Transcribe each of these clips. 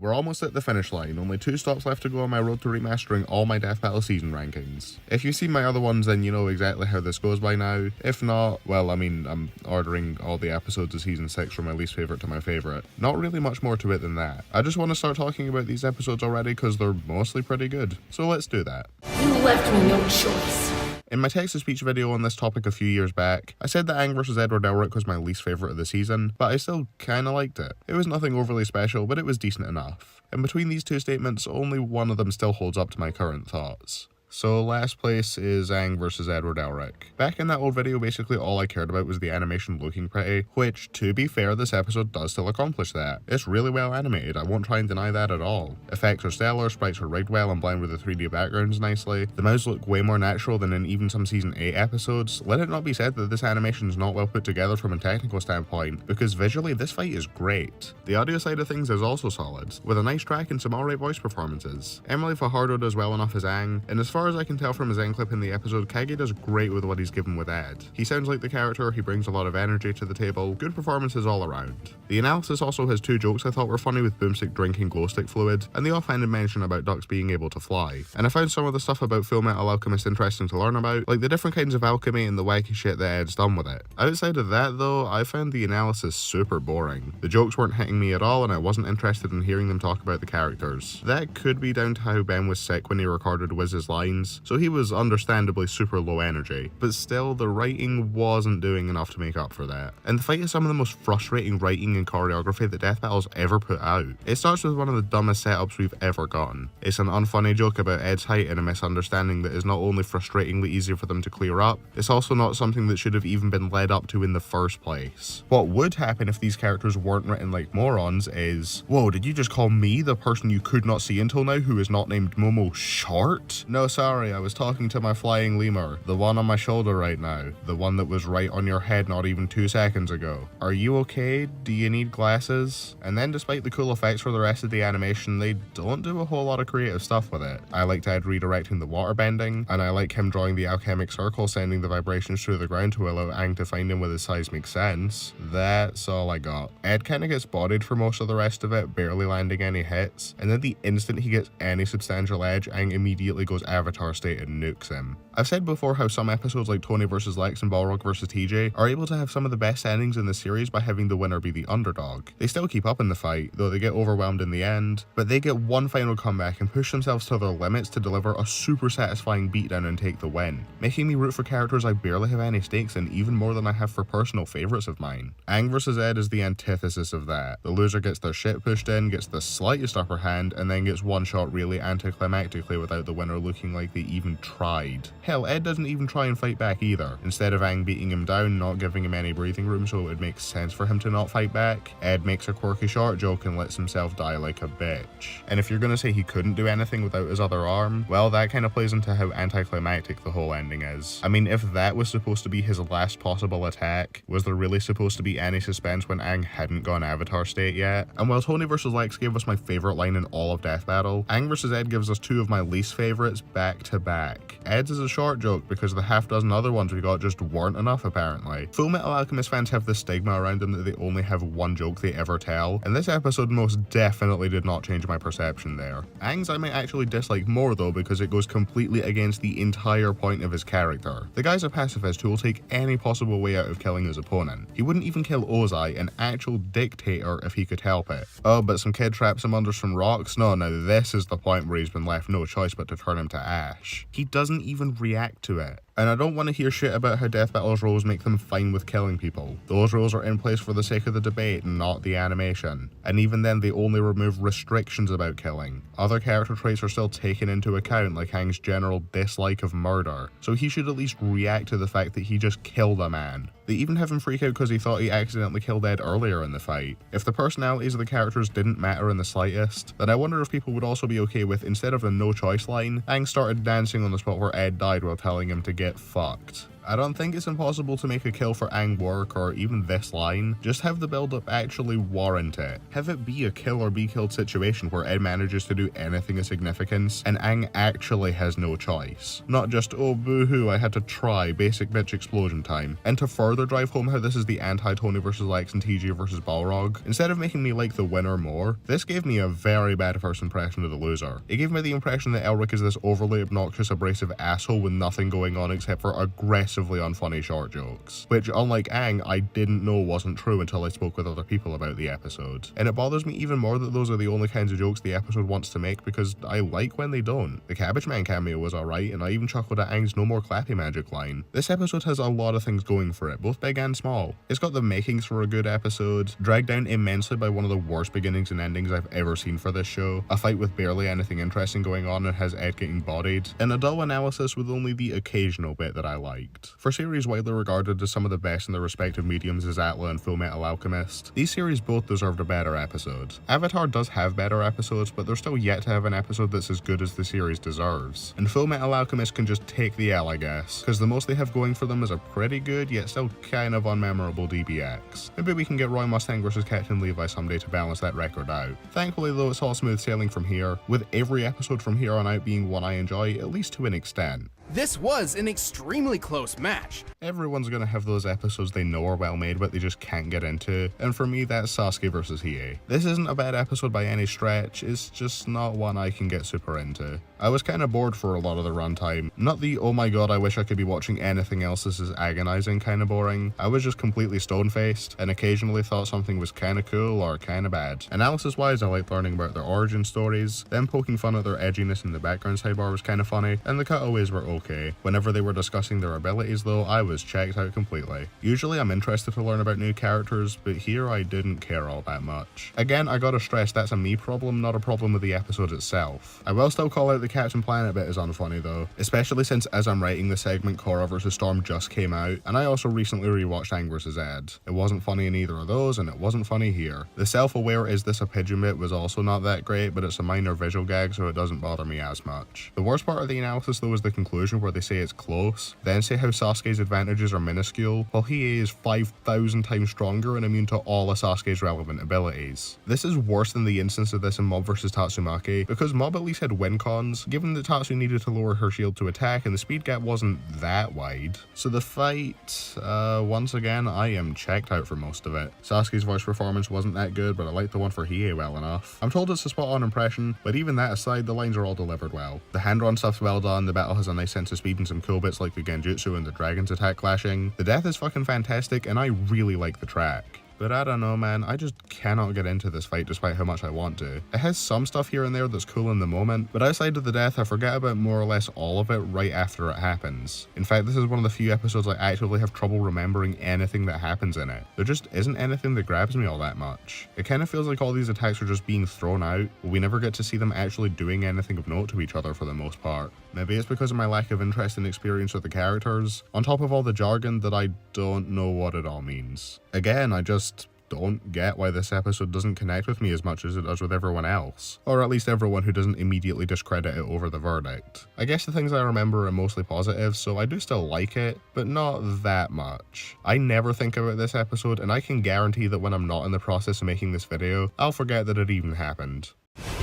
We're almost at the finish line, only 2 stops left to go on my road to remastering all my Death Battle season rankings. If you've seen my other ones then you know exactly how this goes by now. If not, well I'm ordering all the episodes of season 6 from my least favourite to my favourite. Not really much more to it than that. I just want to start talking about these episodes already because they're mostly pretty good. So let's do that. You left me no choice. In my text-to-speech video on this topic a few years back, I said that Aang vs Edward Elric was my least favourite of the season, but I still kinda liked it. It was nothing overly special, but it was decent enough. And between these two statements, only one of them still holds up to my current thoughts. So last place is Aang vs Edward Elric. Back in that old video, basically all I cared about was the animation looking pretty, which, to be fair, this episode does still accomplish that. It's really well animated, I won't try and deny that at all. Effects are stellar, sprites are rigged well and blend with the 3D backgrounds nicely. The mouths look way more natural than in even some season 8 episodes. Let it not be said that this animation is not well put together from a technical standpoint, because visually this fight is great. The audio side of things is also solid, with a nice track and some alright voice performances. Emily Fajardo does well enough as Aang, and as far as I can tell from his end clip in the episode, Kage does great with what he's given with Ed. He sounds like the character, he brings a lot of energy to the table, good performances all around. The analysis also has 2 jokes I thought were funny with Boomstick drinking glowstick fluid, and the offhanded mention about ducks being able to fly. And I found some of the stuff about Full Metal Alchemist interesting to learn about, like the different kinds of alchemy and the wacky shit that Ed's done with it. Outside of that though, I found the analysis super boring. The jokes weren't hitting me at all and I wasn't interested in hearing them talk about the characters. That could be down to how Ben was sick when he recorded Wiz's lines, so he was understandably super low energy, but still the writing wasn't doing enough to make up for that. And the fight is some of the most frustrating writing and choreography that Death Battle's ever put out. It starts with one of the dumbest setups we've ever gotten. It's an unfunny joke about Ed's height and a misunderstanding that is not only frustratingly easy for them to clear up, it's also not something that should have even been led up to in the first place. What would happen if these characters weren't written like morons is, whoa, did you just call me, the person you could not see until now who is not named Momo, short? No, sorry, I was talking to my flying lemur, the one on my shoulder right now, the one that was right on your head not even 2 seconds ago. Are you okay? Do you need glasses? And then despite the cool effects for the rest of the animation, they don't do a whole lot of creative stuff with it. I liked Ed redirecting the water bending, and I like him drawing the alchemic circle sending the vibrations through the ground to allow Aang to find him with his seismic sense. That's all I got. Ed kinda gets bodied for most of the rest of it, barely landing any hits, and then the instant he gets any substantial edge, Aang immediately goes Avatar state and nukes him. I've said before how some episodes like Tony vs Lex and Balrog vs TJ are able to have some of the best endings in the series by having the winner be the underdog. They still keep up in the fight, though they get overwhelmed in the end, but they get one final comeback and push themselves to their limits to deliver a super satisfying beatdown and take the win, making me root for characters I barely have any stakes in, even more than I have for personal favourites of mine. Aang vs Ed is the antithesis of that. The loser gets their shit pushed in, gets the slightest upper hand, and then gets one shot really anticlimactically without the winner looking like they even tried. Hell, Ed doesn't even try and fight back either. Instead of Aang beating him down, not giving him any breathing room so it would make sense for him to not fight back, Ed makes a quirky short joke and lets himself die like a bitch. And if you're gonna say he couldn't do anything without his other arm, well, that kind of plays into how anticlimactic the whole ending is. I mean, if that was supposed to be his last possible attack, was there really supposed to be any suspense when Aang hadn't gone Avatar state yet? And while Tony vs Lex gave us my favourite line in all of Death Battle, Aang vs Ed gives us 2 of my least favourites back to back. Ed's is a short joke because the half dozen other ones we got just weren't enough apparently. Full Metal Alchemist fans have this stigma around them that they only have one joke they ever tell, and this episode most definitely did not change my perception there. Aang's I might actually dislike more though because it goes completely against the entire point of his character. The guy's a pacifist who will take any possible way out of killing his opponent. He wouldn't even kill Ozai, an actual dictator, if he could help it. Oh, but some kid traps him under some rocks? No, now this is the point where he's been left no choice but to turn him to ash. He doesn't even react to it. And I don't want to hear shit about how Death Battle's rules make them fine with killing people. Those rules are in place for the sake of the debate, not the animation. And even then, they only remove restrictions about killing. Other character traits are still taken into account, like Aang's general dislike of murder, so he should at least react to the fact that he just killed a man. They even have him freak out because he thought he accidentally killed Ed earlier in the fight. If the personalities of the characters didn't matter in the slightest, then I wonder if people would also be okay with, instead of a no choice line, Aang started dancing on the spot where Ed died while telling him to get fucked. I don't think it's impossible to make a kill for Aang work, or even this line. Just have the build-up actually warrant it. Have it be a kill or be killed situation where Ed manages to do anything of significance, and Aang actually has no choice. Not just, oh boo-hoo, I had to try, basic bitch explosion time. And to further drive home how this is the anti-Tony vs. Lex and TJ vs. Balrog, instead of making me like the winner more, this gave me a very bad first impression of the loser. It gave me the impression that Elric is this overly obnoxious, abrasive asshole with nothing going on except for aggressively unfunny short jokes. Which, unlike Aang, I didn't know wasn't true until I spoke with other people about the episode. And it bothers me even more that those are the only kinds of jokes the episode wants to make, because I like when they don't. The Cabbage Man cameo was alright, and I even chuckled at Aang's no more clappy magic line. This episode has a lot of things going for it, both big and small. It's got the makings for a good episode, dragged down immensely by one of the worst beginnings and endings I've ever seen for this show, a fight with barely anything interesting going on and has Ed getting bodied, and a dull analysis with only the occasional bit that I liked. For series widely regarded as some of the best in their respective mediums as Atla and Fullmetal Alchemist, these series both deserved a better episode. Avatar does have better episodes, but they're still yet to have an episode that's as good as the series deserves. And Fullmetal Alchemist can just take the L, I guess, because the most they have going for them is a pretty good, yet still kind of unmemorable DBX. Maybe we can get Roy Mustang vs. Captain Levi someday to balance that record out. Thankfully though, it's all smooth sailing from here, with every episode from here on out being one I enjoy, at least to an extent. This was an extremely close match. Everyone's gonna have those episodes they know are well made but they just can't get into, and for me that's Sasuke vs. Hiei. This isn't a bad episode by any stretch, it's just not one I can get super into. I was kinda bored for a lot of the runtime. Not the oh my god I wish I could be watching anything else, this is agonizing kinda boring. I was just completely stone-faced, and occasionally thought something was kinda cool or kinda bad. Analysis wise I liked learning about their origin stories, them poking fun at their edginess in the background sidebar was kinda funny, and the cutaways were okay. Whenever they were discussing their abilities though, I was checked out completely. Usually I'm interested to learn about new characters, but here I didn't care all that much. Again, I gotta stress that's a me problem, not a problem with the episode itself. I will still call out the Captain Planet bit as unfunny though, especially since as I'm writing the segment Korra vs. Storm just came out, and I also recently rewatched Aang vs. Ed. It wasn't funny in either of those, and it wasn't funny here. The self-aware is this a pigeon bit was also not that great, but it's a minor visual gag so it doesn't bother me as much. The worst part of the analysis though is the conclusion where they say it's close, then say how Sasuke's advantages are minuscule, while Hiei is 5,000 times stronger and immune to all of Sasuke's relevant abilities. This is worse than the instance of this in Mob vs. Tatsumaki, because Mob at least had win cons, given that Tatsu needed to lower her shield to attack and the speed gap wasn't that wide. So the fight, once again, I am checked out for most of it. Sasuke's voice performance wasn't that good, but I liked the one for Hiei well enough. I'm told it's a spot on impression, but even that aside, the lines are all delivered well. The hand-drawn stuff's well done, the battle has a nice sense of speed and some cool bits like the genjutsu and the dragon's attack clashing. The death is fucking fantastic and I really like the track. But I don't know man, I just cannot get into this fight despite how much I want to. It has some stuff here and there that's cool in the moment, but outside of the death I forget about more or less all of it right after it happens. In fact, this is one of the few episodes I actively have trouble remembering anything that happens in it. There just isn't anything that grabs me all that much. It kind of feels like all these attacks are just being thrown out, but we never get to see them actually doing anything of note to each other for the most part. Maybe it's because of my lack of interest and experience with the characters, on top of all the jargon that I don't know what it all means. Again, I just don't get why this episode doesn't connect with me as much as it does with everyone else, or at least everyone who doesn't immediately discredit it over the verdict. I guess the things I remember are mostly positive, so I do still like it, but not that much. I never think about this episode, and I can guarantee that when I'm not in the process of making this video, I'll forget that it even happened.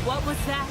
What was that?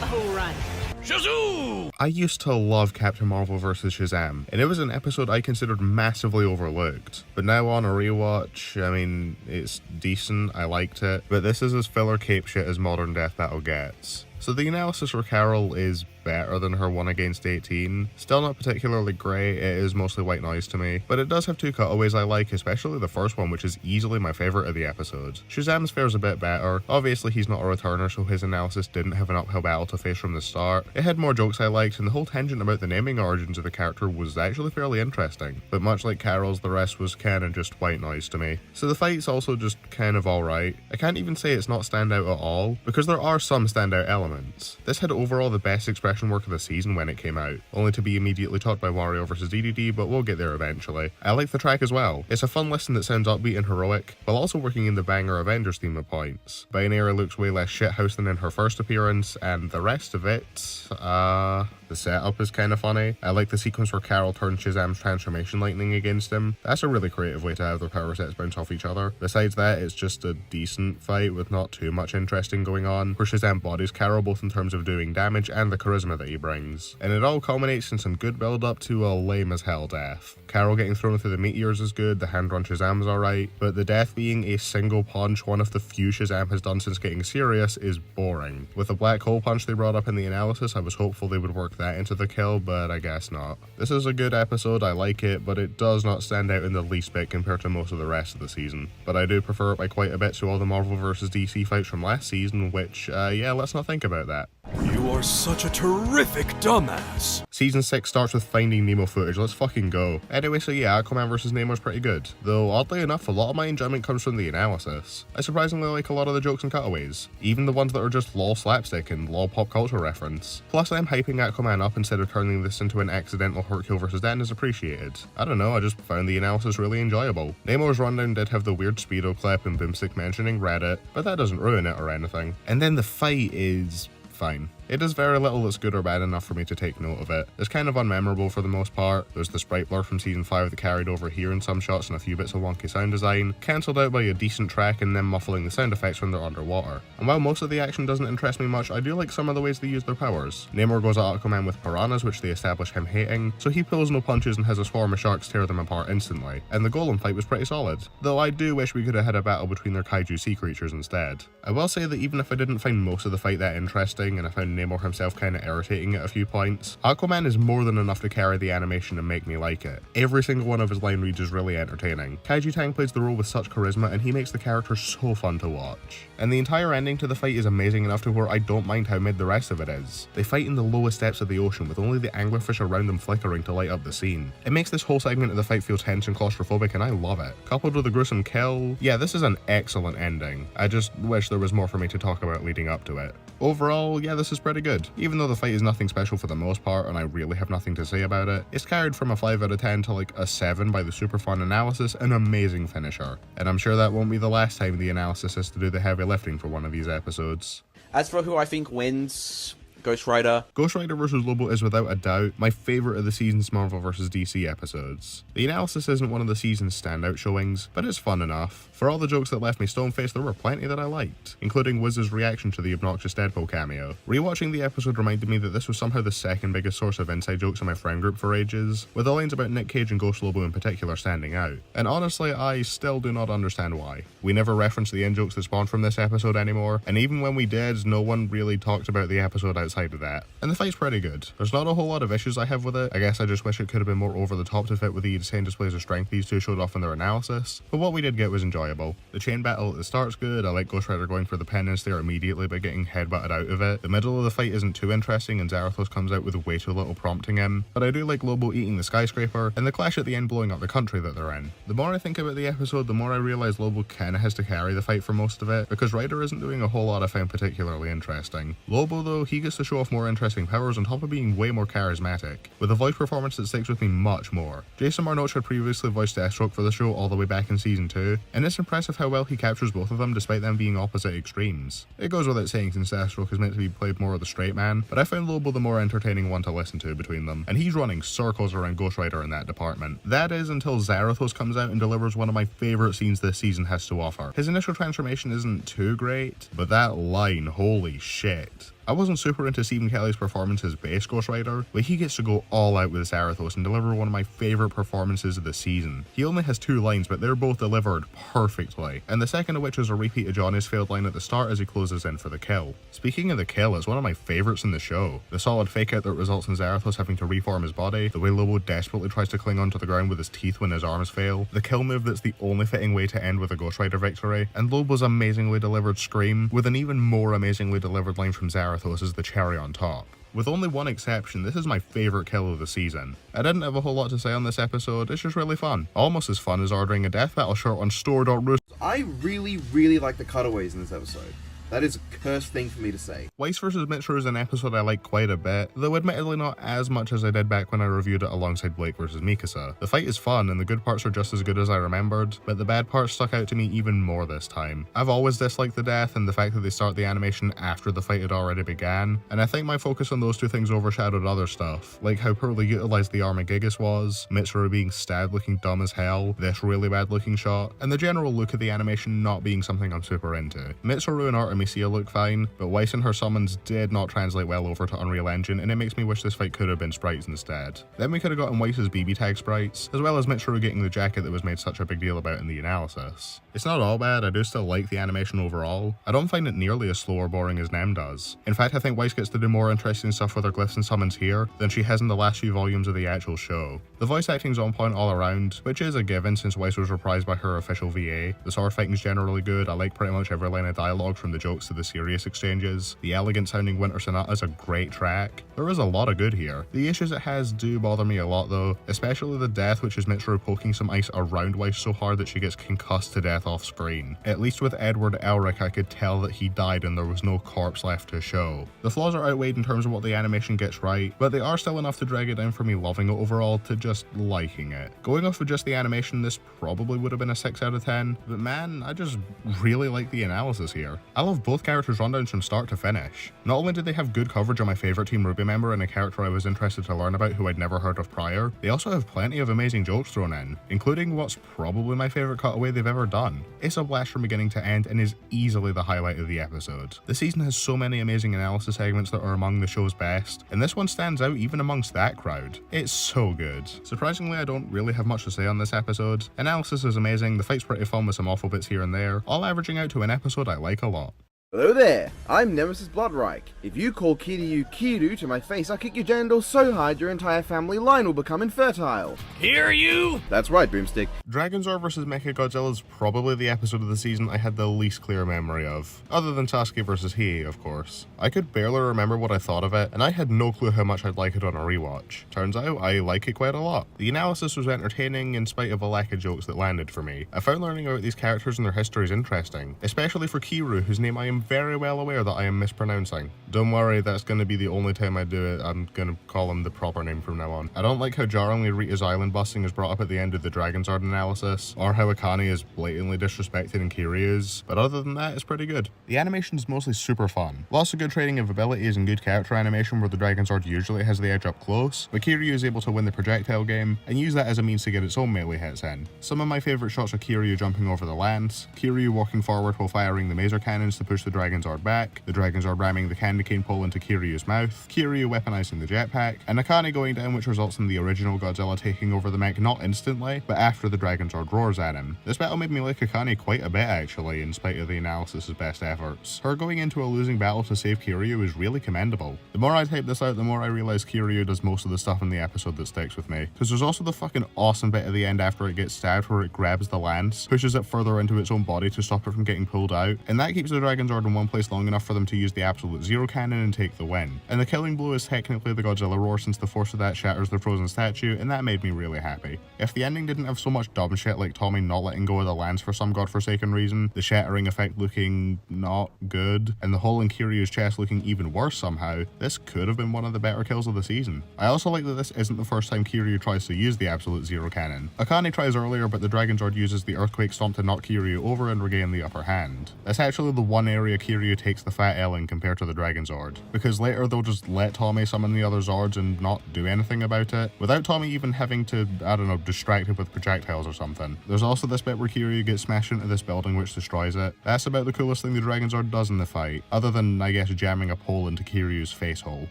Oh, run. Shazoo! I used to love Captain Marvel vs. Shazam, and it was an episode I considered massively overlooked. But now on a rewatch, I mean, it's decent, I liked it, but this is as filler cape shit as Modern Death Battle gets. So the analysis for Carol is better than her one against 18. Still not particularly great, it is mostly white noise to me, but it does have two cutaways I like, especially the first one, which is easily my favourite of the episode. Shazam's fares a bit better. Obviously he's not a returner, so his analysis didn't have an uphill battle to face from the start. It had more jokes I liked, and the whole tangent about the naming origins of the character was actually fairly interesting, but much like Carol's, the rest was kinda just white noise to me. So the fight's also just kind of alright. I can't even say it's not standout at all, because there are some standout elements. This had overall the best expression work of the season when it came out, only to be immediately topped by Wario vs DDD, but we'll get there eventually. I like the track as well. It's a fun listen that sounds upbeat and heroic, while also working in the banger Avengers theme at points. Binary looks way less shithouse than in her first appearance, and The rest of it, the setup is kind of funny. I like the sequence where Carol turns Shazam's transformation lightning against him. That's a really creative way to have their power sets bounce off each other. Besides that, it's just a decent fight with not too much interesting going on, where Shazam bodies Carol both in terms of doing damage and the charisma that he brings. And it all culminates in some good build up to a lame as hell death. Carol getting thrown through the meteors is good, the hand run Shazam is alright, but the death being a single punch, one of the few Shazam has done since getting serious, is boring. With the black hole punch they brought up in the analysis, I was hopeful they would work that into the kill, but I guess not. This is a good episode, I like it, but it does not stand out in the least bit compared to most of the rest of the season. But I do prefer it by quite a bit to all the Marvel vs. DC fights from last season, which, yeah, let's not think about that. You are such a terrific dumbass. Season 6 starts with Finding Nemo footage, let's fucking go. Anyway, so yeah, Aquaman vs. Nemo's pretty good. Though, oddly enough, a lot of my enjoyment comes from the analysis. I surprisingly like a lot of the jokes and cutaways, even the ones that are just lol slapstick and lol pop culture reference. Plus, them hyping Aquaman up instead of turning this into an accidental Hercule vs. Dan is appreciated. I don't know, I just found the analysis really enjoyable. Nemo's rundown did have the weird Speedo clip and Boomstick mentioning Reddit, but that doesn't ruin it or anything. And then the fight is fine. It is very little that's good or bad enough for me to take note of it. It's kind of unmemorable for the most part. There's the sprite blur from season 5 that carried over here in some shots and a few bits of wonky sound design, cancelled out by a decent track and them muffling the sound effects when they're underwater. And while most of the action doesn't interest me much, I do like some of the ways they use their powers. Namor goes at Aquaman with piranhas, which they establish him hating, so he pulls no punches and has a swarm of sharks tear them apart instantly. And the Golem fight was pretty solid, though I do wish we could have had a battle between their kaiju sea creatures instead. I will say that even if I didn't find most of the fight that interesting, and I found Namor himself kinda irritating at a few points, Aquaman is more than enough to carry the animation and make me like it. Every single one of his line reads is really entertaining. Kaiju Tang plays the role with such charisma and he makes the character so fun to watch. And the entire ending to the fight is amazing enough to where I don't mind how mid the rest of it is. They fight in the lowest depths of the ocean with only the anglerfish around them flickering to light up the scene. It makes this whole segment of the fight feel tense and claustrophobic and I love it. Coupled with a gruesome kill, yeah, this is an excellent ending. I just wish there was more for me to talk about leading up to it. Overall, yeah, this is pretty good. Even though the fight is nothing special for the most part and I really have nothing to say about it, it's carried from a 5 out of 10 to like a 7 by the super fun analysis, an amazing finisher. And I'm sure that won't be the last time the analysis has to do the heavy lifting for one of these episodes. As for who I think wins, Ghost Rider. Ghost Rider vs. Lobo is without a doubt my favourite of the season's Marvel vs. DC episodes. The analysis isn't one of the season's standout showings, but it's fun enough. For all the jokes that left me stone-faced, there were plenty that I liked, including Wiz's reaction to the obnoxious Deadpool cameo. Rewatching the episode reminded me that this was somehow the second biggest source of inside jokes in my friend group for ages, with the lines about Nick Cage and Ghost Lobo in particular standing out. And honestly, I still do not understand why. We never referenced the in-jokes that spawned from this episode anymore, and even when we did, no one really talked about the episode outside of that. And the fight's pretty good. There's not a whole lot of issues I have with it. I guess I just wish it could have been more over the top to fit with the insane displays of strength these two showed off in their analysis, but what we did get was enjoyable. The chain battle at the start's good. I like Ghost Rider going for the penance there immediately but getting headbutted out of it. The middle of the fight isn't too interesting and Zarathos comes out with way too little prompting him, but I do like Lobo eating the skyscraper and the clash at the end blowing up the country that they're in. The more I think about the episode, the more I realise Lobo kinda has to carry the fight for most of it, because Rider isn't doing a whole lot I find particularly interesting. Lobo though, he gets to show off more interesting powers on top of being way more charismatic, with a voice performance that sticks with me much more. Jason Marnoch had previously voiced Deathstroke for the show all the way back in season 2, and it's impressive how well he captures both of them despite them being opposite extremes. It goes without saying since Deathstroke is meant to be played more of the straight man, but I found Lobo the more entertaining one to listen to between them, and he's running circles around Ghost Rider in that department. That is until Zarathos comes out and delivers one of my favourite scenes this season has to offer. His initial transformation isn't too great, but that line, holy shit. I wasn't super into Stephen Kelly's performance as base Ghost Rider, but he gets to go all out with Zarathos and deliver one of my favourite performances of the season. He only has 2 lines, but they're both delivered perfectly, and the second of which is a repeat of Johnny's failed line at the start as he closes in for the kill. Speaking of the kill, it's one of my favourites in the show. The solid fake out that results in Zarathos having to reform his body, the way Lobo desperately tries to cling onto the ground with his teeth when his arms fail, the kill move that's the only fitting way to end with a Ghost Rider victory, and Lobo's amazingly delivered scream, with an even more amazingly delivered line from Zarathos as the cherry on top. With only one exception, this is my favourite kill of the season. I didn't have a whole lot to say on this episode, it's just really fun. Almost as fun as ordering a death battle shirt on store.roost. I really like the cutaways in this episode. That is a cursed thing for me to say. Weiss vs. Mitsuru is an episode I like quite a bit, though admittedly not as much as I did back when I reviewed it alongside Blake vs. Mikasa. The fight is fun and the good parts are just as good as I remembered, but the bad parts stuck out to me even more this time. I've always disliked the death and the fact that they start the animation after the fight had already began, and I think my focus on those two things overshadowed other stuff, like how poorly utilised the Armagigas was, Mitsuru being stabbed looking dumb as hell, this really bad looking shot, and the general look of the animation not being something I'm super into. Mitsuru and Artemisia look fine, but Weiss and her summons did not translate well over to Unreal Engine, and it makes me wish this fight could have been sprites instead. Then we could have gotten Weiss's BB tag sprites, as well as Mitsuru getting the jacket that was made such a big deal about in the analysis. It's not all bad, I do still like the animation overall. I don't find it nearly as slow or boring as Nem does. In fact, I think Weiss gets to do more interesting stuff with her glyphs and summons here than she has in the last few volumes of the actual show. The voice acting's on point all around, which is a given since Weiss was reprised by her official VA. The sword fighting's generally good, I like pretty much every line of dialogue from the jokes to the serious exchanges. The elegant sounding Winter Sonata is a great track. There is a lot of good here. The issues it has do bother me a lot though, especially the death, which is Mitsuru poking some ice around Weiss so hard that she gets concussed to death off screen. At least with Edward Elric I could tell that he died and there was no corpse left to show. The flaws are outweighed in terms of what the animation gets right, but they are still enough to drag it down for me loving it overall to just liking it. Going off of just the animation, this probably would have been a 6 out of 10, but man, I just really like the analysis here. I love both characters' rundowns from start to finish. Not only did they have good coverage on my favourite Team Ruby member and a character I was interested to learn about who I'd never heard of prior, they also have plenty of amazing jokes thrown in, including what's probably my favourite cutaway they've ever done. It's a blast from beginning to end and is easily the highlight of the episode. The season has so many amazing analysis segments that are among the show's best, and this one stands out even amongst that crowd. It's so good. Surprisingly, I don't really have much to say on this episode. Analysis is amazing, the fight's pretty fun with some awful bits here and there, all averaging out to an episode I like a lot. Hello there, I'm Nemesis Bloodreich. If you call Kiryu Kiru to my face, I'll kick your genitals so hard your entire family line will become infertile. Hear you? That's right, Boomstick. Dragonzord vs. Mechagodzilla is probably the episode of the season I had the least clear memory of, other than Sasuke vs. Hiei, of course. I could barely remember what I thought of it, and I had no clue how much I'd like it on a rewatch. Turns out, I like it quite a lot. The analysis was entertaining in spite of a lack of jokes that landed for me. I found learning about these characters and their histories interesting, especially for Kiru, whose name I am very well aware that I am mispronouncing. Don't worry, that's going to be the only time I do it. I'm going to call him the proper name from now on. I don't like how jarringly Rita's island busting is brought up at the end of the Dragonzord analysis, or how Akane is blatantly disrespected in Kiryu's, but other than that, it's pretty good. The animation's mostly super fun. Lots of good trading of abilities and good character animation where the Dragonzord usually has the edge up close, but Kiryu is able to win the projectile game and use that as a means to get its own melee hits in. Some of my favourite shots are Kiryu jumping over the lance, Kiryu walking forward while firing the maser cannons to push the Dragonzord back, the Dragonzord ramming the candy cane pole into Kiryu's mouth, Kiryu weaponizing the jetpack, and Akane going down, which results in the original Godzilla taking over the mech not instantly, but after the Dragonzord roars at him. This battle made me like Akane quite a bit actually, in spite of the analysis's best efforts. Her going into a losing battle to save Kiryu is really commendable. The more I type this out, the more I realise Kiryu does most of the stuff in the episode that sticks with me, because there's also the fucking awesome bit at the end after it gets stabbed where it grabs the lance, pushes it further into its own body to stop it from getting pulled out, and that keeps the Dragonzord in one place long enough for them to use the absolute zero cannon and take the win. And the killing blow is technically the Godzilla roar since the force of that shatters the frozen statue, and that made me really happy. If the ending didn't have so much dumb shit like Tommy not letting go of the lance for some godforsaken reason, the shattering effect looking not good, and the hole in Kiryu's chest looking even worse somehow, this could have been one of the better kills of the season. I also like that this isn't the first time Kiryu tries to use the absolute zero cannon. Akane tries earlier, but the Dragonzord uses the earthquake stomp to knock Kiryu over and regain the upper hand. That's actually the one area Kiryu takes the fat L in compared to the Dragonzord, because later they'll just let Tommy summon the other Zords and not do anything about it, without Tommy even having to, I don't know, distract it with projectiles or something. There's also this bit where Kiryu gets smashed into this building which destroys it. That's about the coolest thing the Dragonzord does in the fight, other than, I guess, jamming a pole into Kiryu's face hole.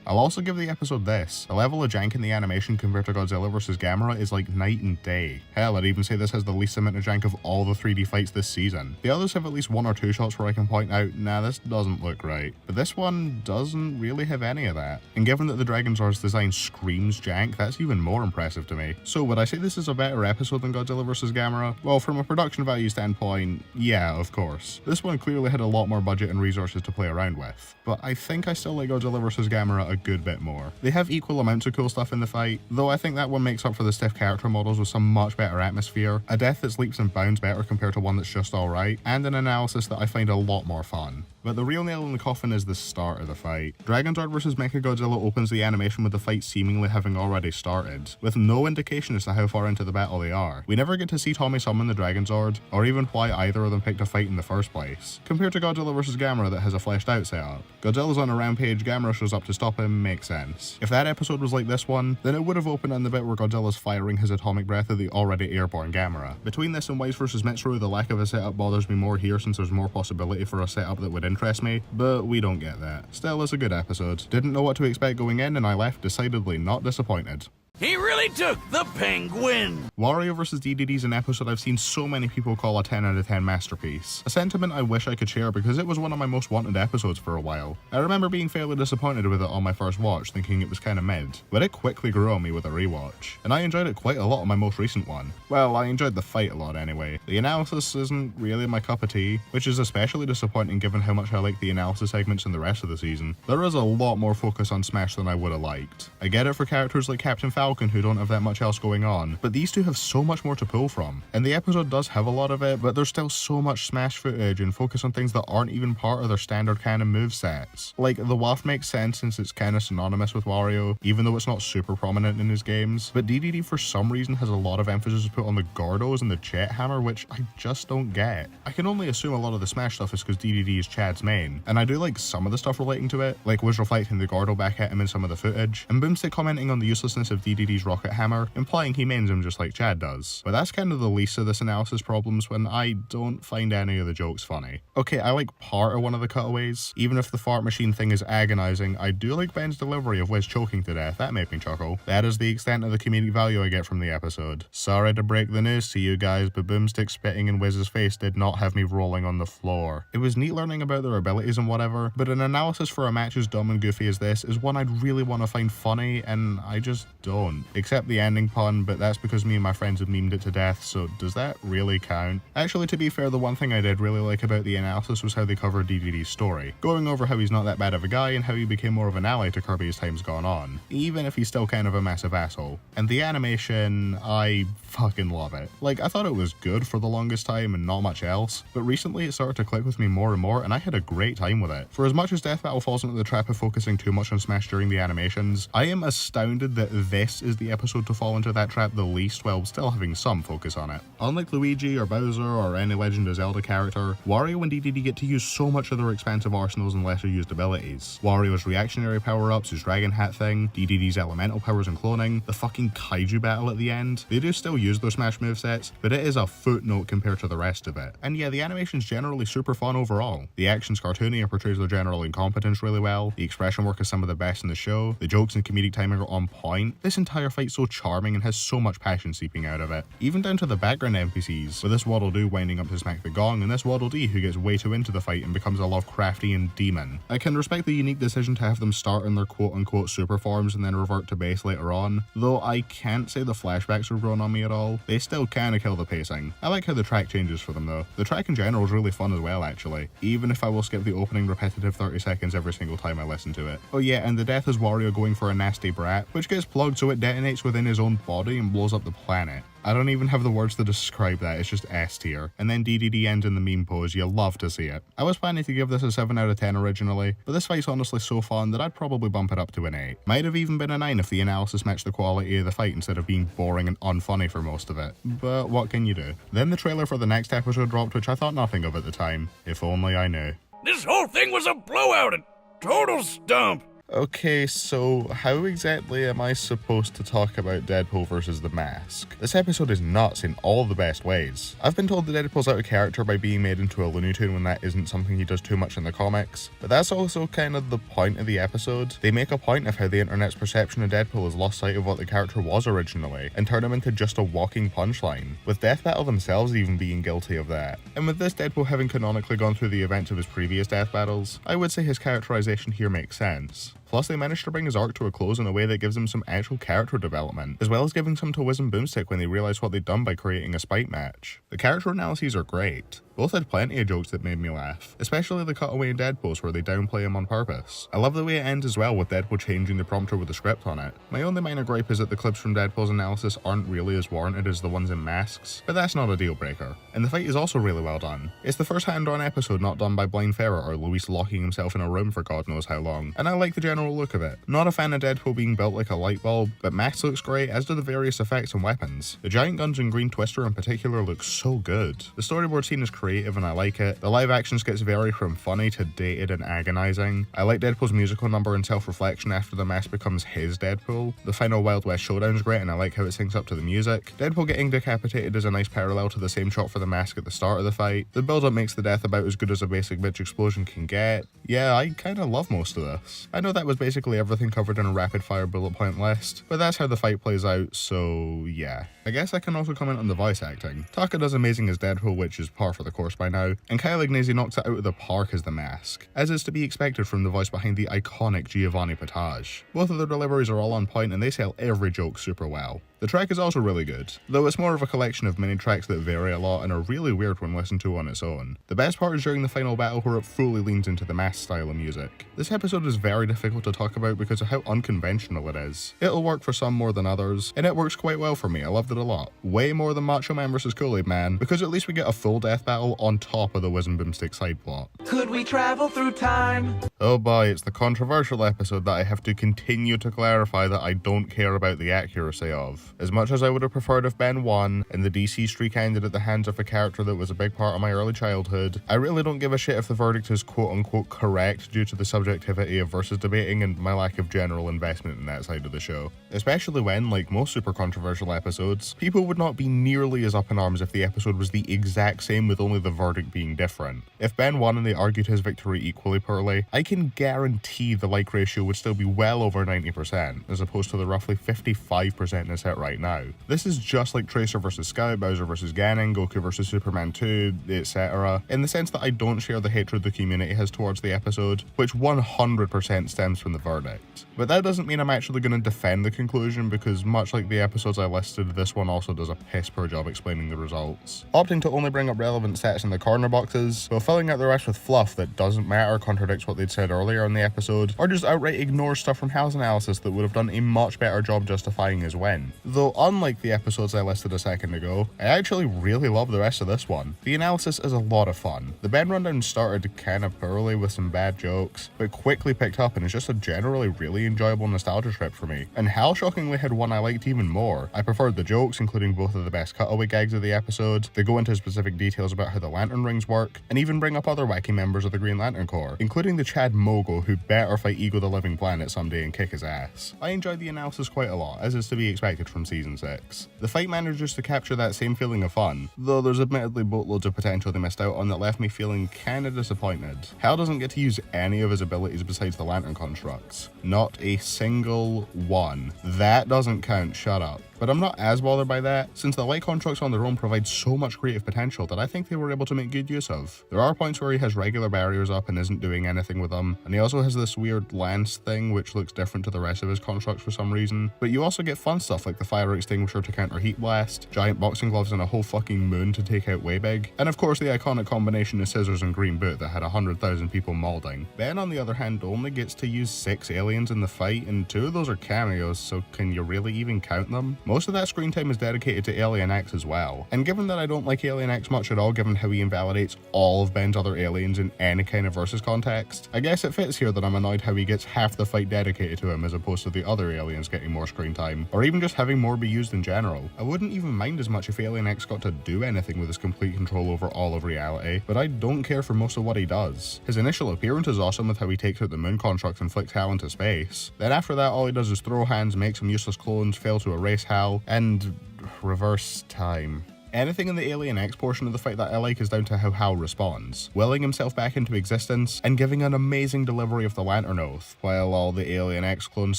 I'll also give the episode this. The level of jank in the animation compared to Godzilla vs. Gamera is like night and day. Hell, I'd even say this has the least amount of jank of all the 3D fights this season. The others have at least one or two shots where I can point out, nah, this doesn't look right. But this one doesn't really have any of that. And given that the Dragonzord's design screams jank, that's even more impressive to me. So would I say this is a better episode than Godzilla vs. Gamera? Well, from a production value standpoint, yeah, of course. This one clearly had a lot more budget and resources to play around with. But I think I still like Godzilla vs. Gamera a good bit more. They have equal amounts of cool stuff in the fight, though I think that one makes up for the stiff character models with some much better atmosphere, a death that's leaps and bounds better compared to one that's just alright, and an analysis that I find a lot more fun. fun. But the real nail in the coffin is the start of the fight. Dragonzord vs Mechagodzilla opens the animation with the fight seemingly having already started, with no indication as to how far into the battle they are. We never get to see Tommy summon the Dragonzord, or even why either of them picked a fight in the first place. Compared to Godzilla vs Gamera that has a fleshed out setup. Godzilla's on a rampage, Gamera shows up to stop him, makes sense. If that episode was like this one, then it would have opened on the bit where Godzilla's firing his atomic breath at the already airborne Gamera. Between this and Wise vs Mitsuru, the lack of a setup bothers me more here since there's more possibility for a setup that would interest me, but we don't get that. Still, it's a good episode. Didn't know what to expect going in, and I left decidedly not disappointed. He really took the penguin! Wario vs DDD is an episode I've seen so many people call a 10 out of 10 masterpiece. A sentiment I wish I could share because it was one of my most wanted episodes for a while. I remember being fairly disappointed with it on my first watch, thinking it was kinda mid, but it quickly grew on me with a rewatch, and I enjoyed it quite a lot on my most recent one. Well, I enjoyed the fight a lot anyway. The analysis isn't really my cup of tea, which is especially disappointing given how much I like the analysis segments in the rest of the season. There is a lot more focus on Smash than I would have liked. I get it for characters like Captain Falcon who don't have that much else going on, but these two have so much more to pull from. And the episode does have a lot of it, but there's still so much Smash footage and focus on things that aren't even part of their standard canon movesets. Like, the waft makes sense since it's kinda synonymous with Wario, even though it's not super prominent in his games, but DDD for some reason has a lot of emphasis put on the Gordos and the Jet Hammer, which I just don't get. I can only assume a lot of the Smash stuff is because DDD is Chad's main, and I do like some of the stuff relating to it, like was reflecting the Gordo back at him in some of the footage, and Boomstick commenting on the uselessness of DDD's Rocket Hammer, implying he mains him just like Chad does. But that's kind of the least of this analysis problems when I don't find any of the jokes funny. Okay, I like part of one of the cutaways. Even if the fart machine thing is agonizing, I do like Ben's delivery of Wiz choking to death. That made me chuckle. That is the extent of the comedic value I get from the episode. Sorry to break the news to you guys, but Boomstick spitting in Wiz's face did not have me rolling on the floor. It was neat learning about their abilities and whatever, but an analysis for a match as dumb and goofy as this is one I'd really want to find funny, and I just don't. Except the ending pun, but that's because me and my friends have memed it to death, so does that really count? Actually, to be fair, the one thing I did really like about the analysis was how they covered DDD's story, going over how he's not that bad of a guy and how he became more of an ally to Kirby as time's gone on, even if he's still kind of a massive asshole. And the animation, I fucking love it. Like, I thought it was good for the longest time and not much else, but recently it started to click with me more and more, and I had a great time with it. For as much as Death Battle falls into the trap of focusing too much on Smash during the animations, I am astounded that this is the episode to fall into that trap the least while still having some focus on it. Unlike Luigi or Bowser or any Legend of Zelda character, Wario and DDD get to use so much of their expansive arsenals and lesser used abilities. Wario's reactionary power-ups, his dragon hat thing, DDD's elemental powers and cloning, the fucking kaiju battle at the end. They do still use their Smash movesets, but it is a footnote compared to the rest of it. And yeah, the animation's generally super fun overall. The action's cartoony and portrays their general incompetence really well, the expression work is some of the best in the show, the jokes and comedic timing are on point. This entire fight's so charming and has so much passion seeping out of it. Even down to the background NPCs, with this Waddle Doo winding up to smack the gong, and this Waddle Dee who gets way too into the fight and becomes a Lovecraftian demon. I can respect the unique decision to have them start in their quote-unquote super forms and then revert to base later on, though I can't say the flashbacks have grown on me at all. They still kinda kill the pacing. I like how the track changes for them though. The track in general is really fun as well actually, even if I will skip the opening repetitive 30 seconds every single time I listen to it. Oh yeah, and the death is Wario going for a nasty brat, which gets plugged so it detonates within his own body and blows up the planet. I don't even have the words to describe that, it's just S tier. And then DDD ends in the meme pose, you love to see it. I was planning to give this a 7 out of 10 originally, but this fight's honestly so fun that I'd probably bump it up to an 8. Might have even been a 9 if the analysis matched the quality of the fight instead of being boring and unfunny for most of it. But what can you do? Then the trailer for the next episode dropped, which I thought nothing of at the time. If only I knew. This whole thing was a blowout, a total stump. Okay, so how exactly am I supposed to talk about Deadpool versus The Mask? This episode is nuts in all the best ways. I've been told that Deadpool's out of character by being made into a Looney Tune when that isn't something he does too much in the comics, but that's also kind of the point of the episode. They make a point of how the internet's perception of Deadpool has lost sight of what the character was originally, and turn him into just a walking punchline, with Death Battle themselves even being guilty of that. And with this Deadpool having canonically gone through the events of his previous Death Battles, I would say his characterization here makes sense. Plus, they managed to bring his arc to a close in a way that gives him some actual character development, as well as giving some to Wiz and Boomstick when they realised what they'd done by creating a spite match. The character analyses are great. Both had plenty of jokes that made me laugh, especially the cutaway in Deadpool's where they downplay him on purpose. I love the way it ends as well, with Deadpool changing the prompter with the script on it. My only minor gripe is that the clips from Deadpool's analysis aren't really as warranted as the ones in Masks, but that's not a deal breaker. And the fight is also really well done. It's the first hand-drawn episode not done by Blind Ferret or Luis locking himself in a room for God knows how long, and I like the general look of it. Not a fan of Deadpool being built like a light bulb, but Max looks great, as do the various effects and weapons. The giant guns and Green Twister in particular look so good. The storyboard scene is creative and I like it. The live action skits vary from funny to dated and agonizing. I like Deadpool's musical number and self-reflection after the mask becomes his Deadpool. The final Wild West showdown's great and I like how it syncs up to the music. Deadpool getting decapitated is a nice parallel to the same shot for the mask at the start of the fight. The build-up makes the death about as good as a basic bitch explosion can get. Yeah, I kinda love most of this. I know that was basically everything covered in a rapid-fire bullet point list, but that's how the fight plays out, so yeah. I guess I can also comment on the voice acting. Taka does amazing as Deadpool, which is par for the course by now, and Kyle Ignacy knocks it out of the park as the mask, as is to be expected from the voice behind the iconic Giovanni Potage. Both of their deliveries are all on point and they sell every joke super well. The track is also really good, though it's more of a collection of mini tracks that vary a lot and are really weird when listened to on its own. The best part is during the final battle where it fully leans into the mask style of music. This episode is very difficult to talk about because of how unconventional it is. It'll work for some more than others, and it works quite well for me. I loved it a lot. Way more than Macho Man vs. Kool-Aid Man, because at least we get a full death battle on top of the Whiz and Boomstick side plot. Could we travel through time? Oh boy, it's the controversial episode that I have to continue to clarify that I don't care about the accuracy of. As much as I would have preferred if Ben won, and the DC streak ended at the hands of a character that was a big part of my early childhood, I really don't give a shit if the verdict is quote-unquote correct due to the subjectivity of versus debating and my lack of general investment in that side of the show. Especially when, like most super controversial episodes, people would not be nearly as up in arms if the episode was the exact same with only the verdict being different. If Ben won and they argued his victory equally poorly, I can guarantee the like ratio would still be well over 90%, as opposed to the roughly 55% it's at right now. This is just like Tracer vs. Scout, Bowser vs. Ganon, Goku vs. Superman 2, etc., in the sense that I don't share the hatred the community has towards the episode, which 100% stems from the verdict. But that doesn't mean I'm actually going to defend the conclusion, because much like the episodes I listed, this one also does a piss poor job explaining the results. Opting to only bring up relevant stats in the corner boxes, while filling out the rest with fluff that doesn't matter, contradicts what they'd said earlier in the episode, or just outright ignores stuff from Hal's analysis that would have done a much better job justifying his win. Though unlike the episodes I listed a second ago, I actually really love the rest of this one. The analysis is a lot of fun. The Ben rundown started kinda poorly with some bad jokes, but quickly picked up and is just a generally really enjoyable nostalgia trip for me. And Hal shockingly had one I liked even more. I preferred the jokes, including both of the best cutaway gags of the episode. They go into specific details about how the lantern rings work, and even bring up other wacky members of the Green Lantern Corps, including the Chad Mogul, who better fight Ego the Living Planet someday and kick his ass. I enjoyed the analysis quite a lot, as is to be expected from season 6. The fight manages to capture that same feeling of fun, though there's admittedly boatloads of potential they missed out on that left me feeling kinda disappointed. Hal doesn't get to use any of his abilities besides the lantern constructs. Not a single one. That doesn't count, shut up. But I'm not as bothered by that, since the light constructs on their own provide so much creative potential that I think they were able to make good use of. There are points where he has regular barriers up and isn't doing anything with them, and he also has this weird lance thing which looks different to the rest of his constructs for some reason, but you also get fun stuff like the fire extinguisher to counter heat blast, giant boxing gloves and a whole fucking moon to take out Waybig, and of course the iconic combination of scissors and green boot that had 100,000 people mauling. Ben on the other hand only gets to use 6 aliens in the fight, and 2 of those are cameos, so can you really even count them? Most of that screen time is dedicated to Alien X as well, and given that I don't like Alien X much at all given how he invalidates all of Ben's other aliens in any kind of versus context, I guess it fits here that I'm annoyed how he gets half the fight dedicated to him as opposed to the other aliens getting more screen time, or even just having more be used in general. I wouldn't even mind as much if Alien X got to do anything with his complete control over all of reality, but I don't care for most of what he does. His initial appearance is awesome with how he takes out the moon construct and flicks Hal into space. Then after that all he does is throw hands, make some useless clones, fail to erase Hal, and reverse time. Anything in the Alien X portion of the fight that I like is down to how Hal responds, willing himself back into existence and giving an amazing delivery of the Lantern Oath, while all the Alien X clones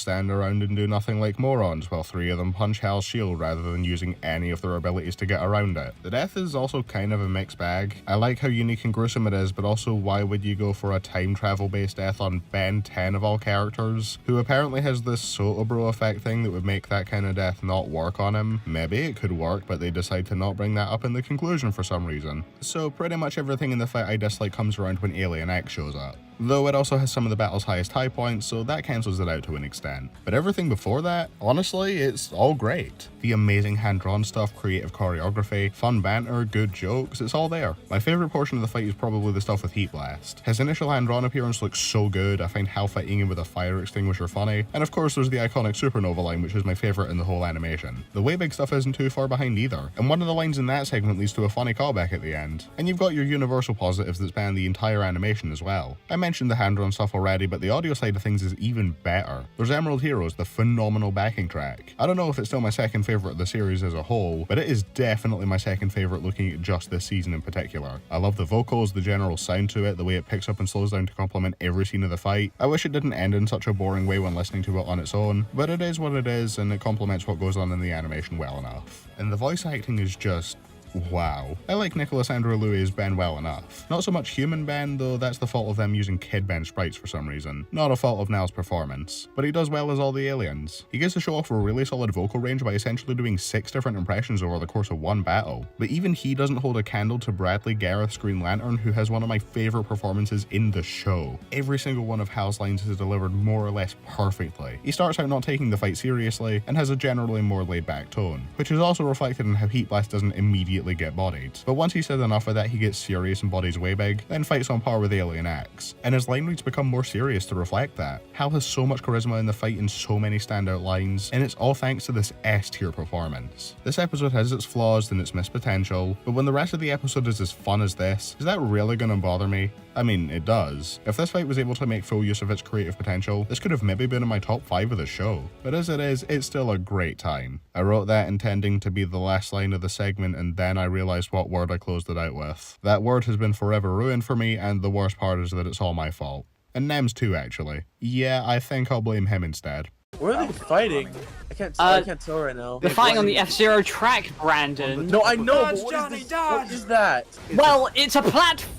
stand around and do nothing like morons, while 3 of them punch Hal's shield rather than using any of their abilities to get around it. The death is also kind of a mixed bag. I like how unique and gruesome it is, but also why would you go for a time travel based death on Ben 10 of all characters, who apparently has this Soto Bro effect thing that would make that kind of death not work on him? Maybe it could work, but they decide to not bring bring that up in the conclusion for some reason. So pretty much everything in the fight I dislike comes around when Alien X shows up. Though it also has some of the battle's highest high points, so that cancels it out to an extent. But everything before that, honestly, it's all great. The amazing hand-drawn stuff, creative choreography, fun banter, good jokes, it's all there. My favourite portion of the fight is probably the stuff with Heat Blast. His initial hand-drawn appearance looks so good, I find Hal fighting him with a fire extinguisher funny, and of course there's the iconic Supernova line, which is my favourite in the whole animation. The way big stuff isn't too far behind either, and one of the lines in that segment leads to a funny callback at the end. And you've got your universal positives that span the entire animation as well. I mentioned the hand-drawn stuff already, but the audio side of things is even better. There's Emerald Heroes, the phenomenal backing track. I don't know if it's still my second favourite of the series as a whole, but it is definitely my second favourite looking at just this season in particular. I love the vocals, the general sound to it, the way it picks up and slows down to complement every scene of the fight. I wish it didn't end in such a boring way when listening to it on its own, but it is what it is and it complements what goes on in the animation well enough. And the voice acting is just wow. I like Nicholas Andrew Louis as Ben well enough. Not so much human Ben, though that's the fault of them using Kid Ben sprites for some reason. Not a fault of Nell's performance. But he does well as all the aliens. He gets to show off a really solid vocal range by essentially doing 6 different impressions over the course of one battle. But even he doesn't hold a candle to Bradley Gareth's Green Lantern, who has one of my favourite performances in the show. Every single one of Hal's lines is delivered more or less perfectly. He starts out not taking the fight seriously, and has a generally more laid back tone, which is also reflected in how Heat Blast doesn't immediately get bodied. But once he's said enough of that, he gets serious and bodies way big, then fights on par with Alien X. And his line reads become more serious to reflect that. Hal has so much charisma in the fight and so many standout lines, and it's all thanks to this S-tier performance. This episode has its flaws and its missed potential, but when the rest of the episode is as fun as this, is that really gonna bother me? I mean, it does. If this fight was able to make full use of its creative potential, this could have maybe been in my top 5 of the show. But as it is, it's still a great time. I wrote that intending to be the last line of the segment, and then I realised what word I closed it out with. That word has been forever ruined for me, and the worst part is that it's all my fault. And Nem's too, actually. Yeah, I think I'll blame him instead. Where are they fighting? I can't tell right now. They're fighting on the F-Zero track, Brandon. No, I know, Dodge, but Johnny, what is that? Well, it's a platform.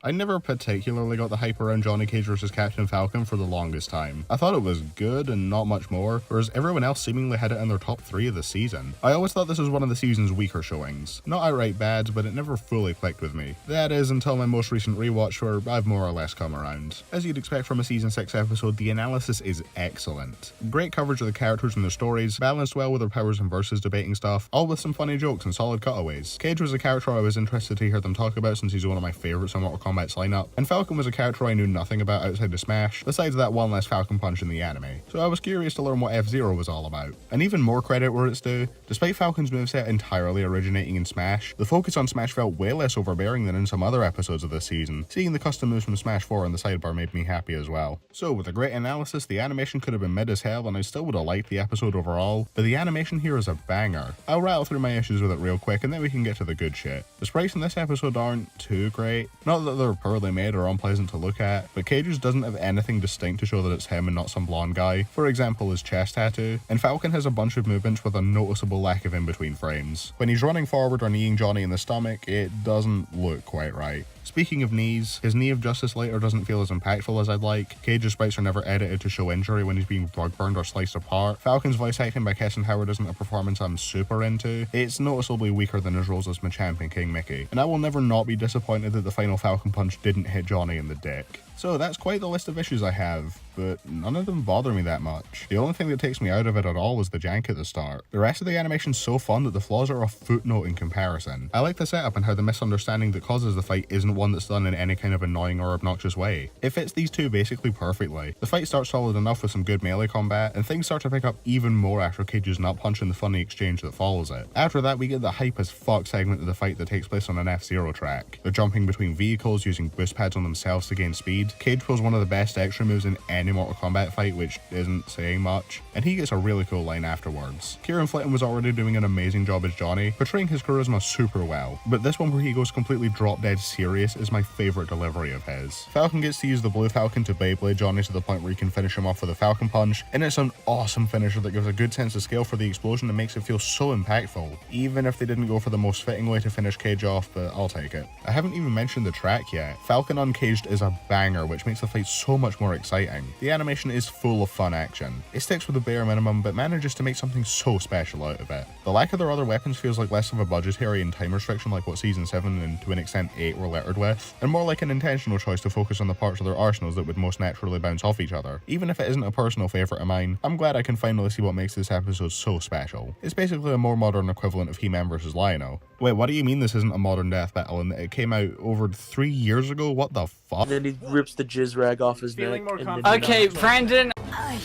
I never particularly got the hype around Johnny Cage vs Captain Falcon for the longest time. I thought it was good and not much more, whereas everyone else seemingly had it in their top 3 of the season. I always thought this was one of the season's weaker showings. Not outright bad, but it never fully clicked with me. That is until my most recent rewatch, where I've more or less come around. As you'd expect from a season 6 episode, the analysis is excellent. Great coverage of the characters and their stories, balanced well with their powers and versus debating stuff, all with some funny jokes and solid cutaways. Cage was a character I was interested to hear them talk about since he's one of my favourites in Mortal Kombat's lineup, and Falcon was a character I knew nothing about outside of Smash, besides that one last Falcon punch in the anime, so I was curious to learn what F-Zero was all about. And even more credit where it's due, despite Falcon's moveset entirely originating in Smash, the focus on Smash felt way less overbearing than in some other episodes of this season. Seeing the custom moves from Smash 4 on the sidebar made me happy as well. So with a great analysis, the animation could have been mid as hell and I still would have liked the episode overall, but the animation here is a banger. I'll rattle through my issues with it real quick and then we can get to the good shit. The sprites in this episode aren't too great. Not that they're poorly made or unpleasant to look at, but Cage's doesn't have anything distinct to show that it's him and not some blonde guy. For example, his chest tattoo. And Falcon has a bunch of movements with a noticeable lack of in-between frames. When he's running forward or kneeing Johnny in the stomach, it doesn't look quite right. Speaking of knees, his knee of Justice later doesn't feel as impactful as I'd like. Cage's sprites are never edited to show injury when he's being rug burned or sliced apart. Falcon's voice acting by Keston Howard isn't a performance I'm super into. It's noticeably weaker than his roles as Machamp and King Mickey. And I will never not be disappointed that the final Falcon punch didn't hit Johnny in the dick. So that's quite the list of issues I have, but none of them bother me that much. The only thing that takes me out of it at all is the jank at the start. The rest of the animation's so fun that the flaws are a footnote in comparison. I like the setup and how the misunderstanding that causes the fight isn't one that's done in any kind of annoying or obnoxious way. It fits these two basically perfectly. The fight starts solid enough with some good melee combat, and things start to pick up even more after Cage's nut punch and the funny exchange that follows it. After that, we get the hype as fuck segment of the fight that takes place on an F-Zero track. They're jumping between vehicles using boost pads on themselves to gain speed. Cage pulls one of the best extra moves in any Mortal Kombat fight, which isn't saying much, and he gets a really cool line afterwards. Kieran Flitton was already doing an amazing job as Johnny, portraying his charisma super well, but this one where he goes completely drop dead serious is my favourite delivery of his. Falcon gets to use the Blue Falcon to Beyblade Johnny to the point where he can finish him off with a Falcon Punch, and it's an awesome finisher that gives a good sense of scale for the explosion and makes it feel so impactful, even if they didn't go for the most fitting way to finish Cage off, but I'll take it. I haven't even mentioned the track yet. Falcon Uncaged is a banger banger, which makes the fight so much more exciting. The animation is full of fun action. It sticks with the bare minimum, but manages to make something so special out of it. The lack of their other weapons feels like less of a budgetary and time restriction like what Season 7 and to an extent 8 were littered with, and more like an intentional choice to focus on the parts of their arsenals that would most naturally bounce off each other. Even if it isn't a personal favourite of mine, I'm glad I can finally see what makes this episode so special. It's basically a more modern equivalent of He-Man vs. Lion-O. Wait, what do you mean this isn't a modern death battle and that it came out over 3 years ago? What the fuck? And then he rips the jizz rag off his neck. Okay, Brandon. I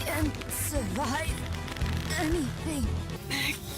can't survive anything.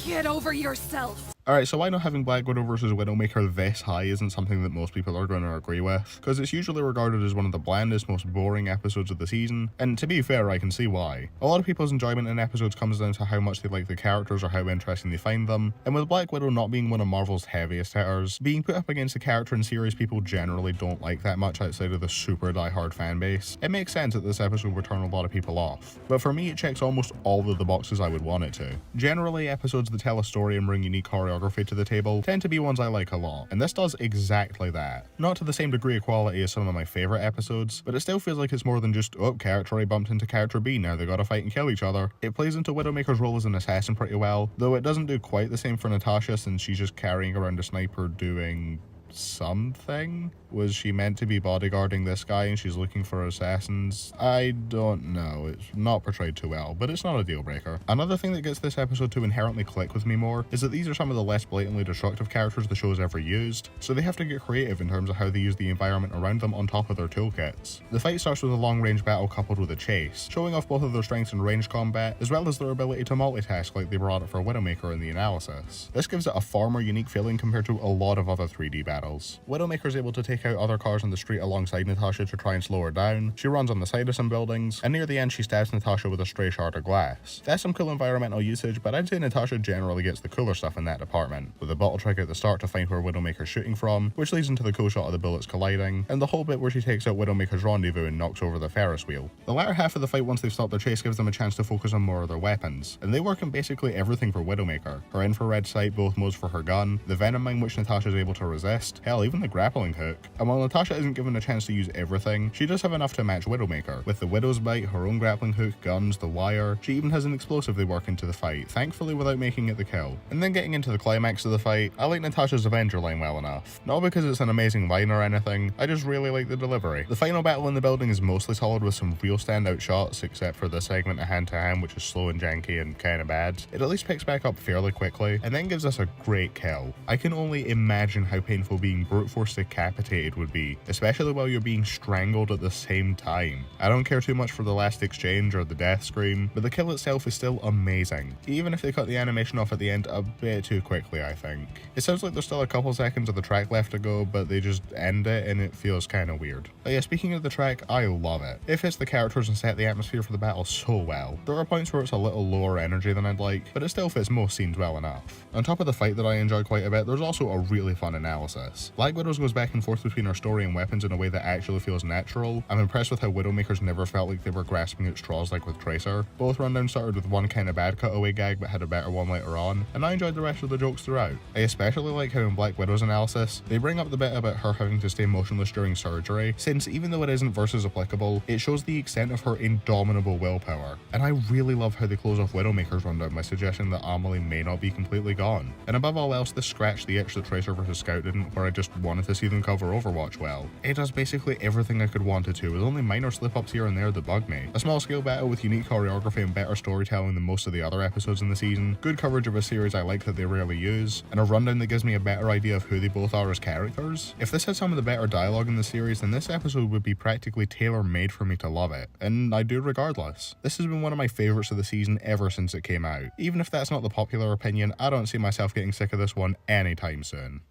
Get over yourself. Alright, so why not having Black Widow vs. Widowmaker this high isn't something that most people are going to agree with, because it's usually regarded as one of the blandest, most boring episodes of the season, and to be fair, I can see why. A lot of people's enjoyment in episodes comes down to how much they like the characters or how interesting they find them, and with Black Widow not being one of Marvel's heaviest hitters, being put up against a character in series people generally don't like that much outside of the super die-hard fanbase, it makes sense that this episode would turn a lot of people off. But for me, it checks almost all of the boxes I would want it to. Generally, episodes that tell a story and bring unique choreography to the table tend to be ones I like a lot, and this does exactly that. Not to the same degree of quality as some of my favourite episodes, but it still feels like it's more than just, oh, character A bumped into character B, now they gotta fight and kill each other. It plays into Widowmaker's role as an assassin pretty well, though it doesn't do quite the same for Natasha since she's just carrying around a sniper doing something? Was she meant to be bodyguarding this guy and she's looking for assassins? I don't know, it's not portrayed too well, but it's not a deal breaker. Another thing that gets this episode to inherently click with me more is that these are some of the less blatantly destructive characters the show's ever used, so they have to get creative in terms of how they use the environment around them on top of their toolkits. The fight starts with a long-range battle coupled with a chase, showing off both of their strengths in ranged combat, as well as their ability to multitask like they brought it for Widowmaker in the analysis. This gives it a far more unique feeling compared to a lot of other 3D battles. Widowmaker's able to take out other cars on the street alongside Natasha to try and slow her down, she runs on the side of some buildings, and near the end she stabs Natasha with a stray shard of glass. That's some cool environmental usage, but I'd say Natasha generally gets the cooler stuff in that department, with the bottle trick at the start to find where Widowmaker's shooting from, which leads into the cool shot of the bullets colliding, and the whole bit where she takes out Widowmaker's rendezvous and knocks over the Ferris wheel. The latter half of the fight once they've stopped their chase gives them a chance to focus on more of their weapons, and they work in basically everything for Widowmaker. Her infrared sight, both modes for her gun, the venom mine which Natasha's able to resist, hell even the grappling hook. And while Natasha isn't given a chance to use everything, she does have enough to match Widowmaker. With the Widow's Bite, her own grappling hook, guns, the wire, she even has an explosive they work into the fight, thankfully without making it the kill. And then getting into the climax of the fight, I like Natasha's Avenger line well enough. Not because it's an amazing line or anything, I just really like the delivery. The final battle in the building is mostly solid with some real standout shots, except for the segment of hand to hand which is slow and janky and kinda bad. It at least picks back up fairly quickly, and then gives us a great kill. I can only imagine how painful being brute force decapitated would be, especially while you're being strangled at the same time. I don't care too much for the last exchange or the death scream, but the kill itself is still amazing, even if they cut the animation off at the end a bit too quickly, I think. It sounds like there's still a couple seconds of the track left to go, but they just end it and it feels kinda weird. But yeah, speaking of the track, I love it. It fits the characters and set the atmosphere for the battle so well. There are points where it's a little lower energy than I'd like, but it still fits most scenes well enough. On top of the fight that I enjoy quite a bit, there's also a really fun analysis. Black Widow goes back and forth between her story and weapons in a way that actually feels natural. I'm impressed with how Widowmaker's never felt like they were grasping at straws like with Tracer. Both rundowns started with one kind of bad cutaway gag but had a better one later on, and I enjoyed the rest of the jokes throughout. I especially like how in Black Widow's analysis, they bring up the bit about her having to stay motionless during surgery, since even though it isn't versus applicable, it shows the extent of her indomitable willpower. And I really love how they close off Widowmaker's rundown by suggesting that Amelie may not be completely gone. And above all else, this scratched the itch that Tracer vs. Scout didn't, where I just wanted to see them cover Overwatch well. It does basically everything I could want it to, with only minor slip-ups here and there that bug me. A small scale battle with unique choreography and better storytelling than most of the other episodes in the season, good coverage of a series I like that they rarely use, and a rundown that gives me a better idea of who they both are as characters. If this had some of the better dialogue in the series, then this episode would be practically tailor-made for me to love it, and I do regardless. This has been one of my favourites of the season ever since it came out. Even if that's not the popular opinion, I don't see myself getting sick of this one anytime soon.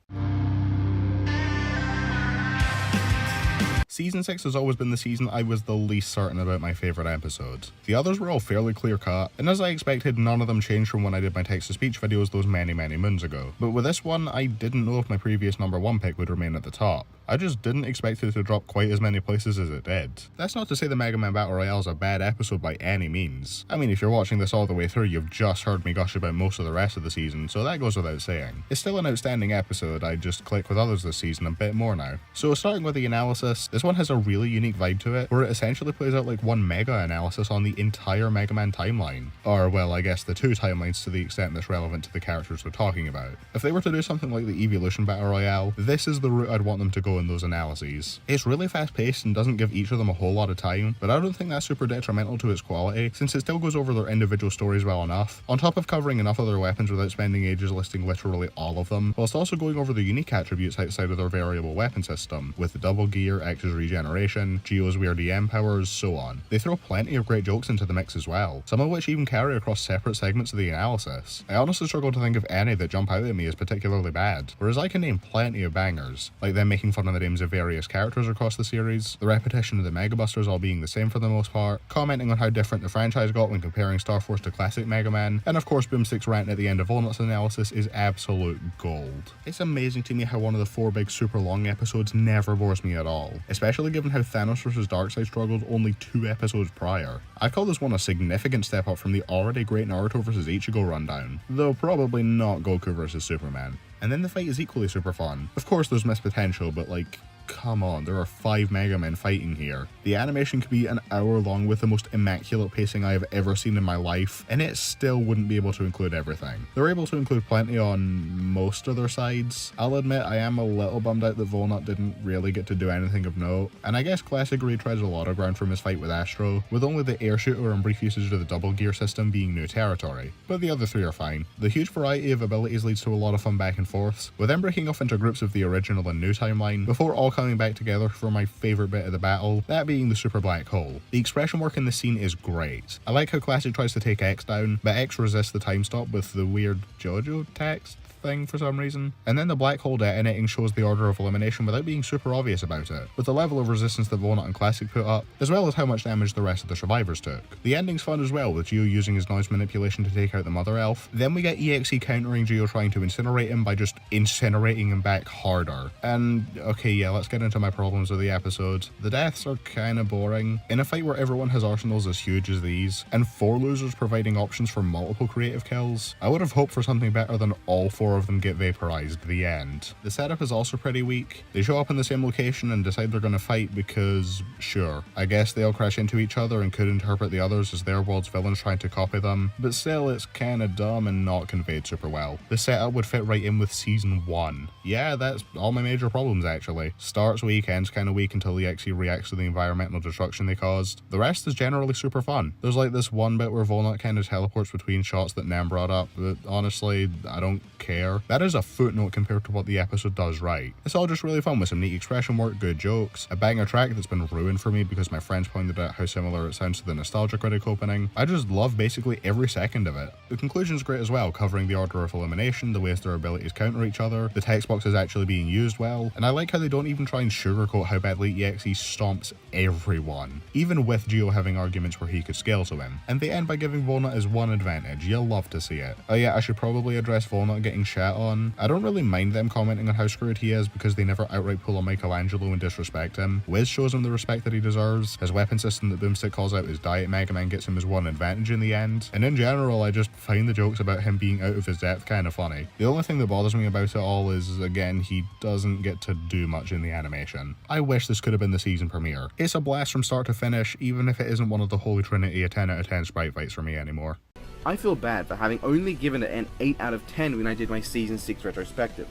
Season 6 has always been the season I was the least certain about my favourite episodes. The others were all fairly clear cut, and as I expected, none of them changed from when I did my text-to-speech videos those many moons ago. But with this one, I didn't know if my previous number 1 pick would remain at the top. I just didn't expect it to drop quite as many places as it did. That's not to say the Mega Man Battle Royale is a bad episode by any means. I mean, if you're watching this all the way through, you've just heard me gush about most of the rest of the season, so that goes without saying. It's still an outstanding episode, I just click with others this season a bit more now. So starting with the analysis, this one has a really unique vibe to it, where it essentially plays out like one mega analysis on the entire Mega Man timeline. Or, well, I guess the two timelines to the extent that's relevant to the characters we're talking about. If they were to do something like the Evolution Battle Royale, this is the route I'd want them to go in those analyses. It's really fast paced and doesn't give each of them a whole lot of time, but I don't think that's super detrimental to its quality, since it still goes over their individual stories well enough, on top of covering enough of their weapons without spending ages listing literally all of them, whilst also going over the unique attributes outside of their variable weapon system, with the double gear, X's regeneration, Geo's weird EM powers, so on. They throw plenty of great jokes into the mix as well, some of which even carry across separate segments of the analysis. I honestly struggle to think of any that jump out at me as particularly bad, whereas I can name plenty of bangers, like them making fun of the names of various characters across the series, the repetition of the Mega Busters all being the same for the most part, commenting on how different the franchise got when comparing Star Force to classic Mega Man, and of course Boomstick's rant at the end of Volnut's analysis is absolute gold. It's amazing to me how one of the 4 big super long episodes never bores me at all, especially given how Thanos vs Darkseid struggled only 2 episodes prior. I call this one a significant step up from the already great Naruto vs Ichigo rundown, though probably not Goku vs Superman. And then the fight is equally super fun. Of course there's missed potential, but like, come on, there are 5 Mega Men fighting here. The animation could be an hour long with the most immaculate pacing I have ever seen in my life, and it still wouldn't be able to include everything. They're able to include plenty on most of their sides. I'll admit I am a little bummed out that Volnut didn't really get to do anything of note, and I guess Classic retreads a lot of ground from his fight with Astro, with only the air shooter and brief usage of the double gear system being new territory. But the other 3 are fine. The huge variety of abilities leads to a lot of fun back and forths, with them breaking off into groups of the original and new timeline, before all coming back together for my favourite bit of the battle, that being the super black hole. The expression work in this scene is great. I like how Classic tries to take X down, but X resists the time stop with the weird JoJo text thing for some reason, and then the black hole detonating shows the order of elimination without being super obvious about it, with the level of resistance that Volnut and Classic put up, as well as how much damage the rest of the survivors took. The ending's fun as well, with Geo using his noise manipulation to take out the Mother Elf. Then we get EXE countering Geo trying to incinerate him by just incinerating him back harder. And okay, yeah, let's get into my problems with the episode. The deaths are kinda boring. In a fight where everyone has arsenals as huge as these, and 4 losers providing options for multiple creative kills, I would have hoped for something better than all 4 of them get vaporized. The end. The setup is also pretty weak. They show up in the same location and decide they're gonna fight because, sure, I guess they all crash into each other and could interpret the others as their world's villains trying to copy them, but still it's kinda dumb and not conveyed super well. The setup would fit right in with season 1. Yeah, that's all my major problems actually. Starts weak, ends kinda weak until the EXE reacts to the environmental destruction they caused. The rest is generally super fun. There's like this one bit where Volnut kinda teleports between shots that Nam brought up, but honestly, I don't care. That is a footnote compared to what the episode does right. It's all just really fun with some neat expression work, good jokes, a banger track that's been ruined for me because my friends pointed out how similar it sounds to the Nostalgia Critic opening. I just love basically every second of it. The conclusion's great as well, covering the order of elimination, the ways their abilities counter each other, the text box is actually being used well, and I like how they don't even try and sugarcoat how badly EXE stomps everyone, even with Geo having arguments where he could scale to him. And they end by giving Volnut his one advantage. You'll love to see it. Oh yeah, I should probably address Volnut getting shat on. I don't really mind them commenting on how screwed he is because they never outright pull a Michelangelo and disrespect him. Wiz shows him the respect that he deserves. His weapon system that Boomstick calls out his Diet Mega Man gets him his one advantage in the end. And in general, I just find the jokes about him being out of his depth kind of funny. The only thing that bothers me about it all is, again, he doesn't get to do much in the animation. I wish this could have been the season premiere. It's a blast from start to finish, even if it isn't one of the Holy Trinity of 10 out of 10 sprite fights for me anymore. I feel bad for having only given it an 8 out of 10 when I did my Season 6 retrospective,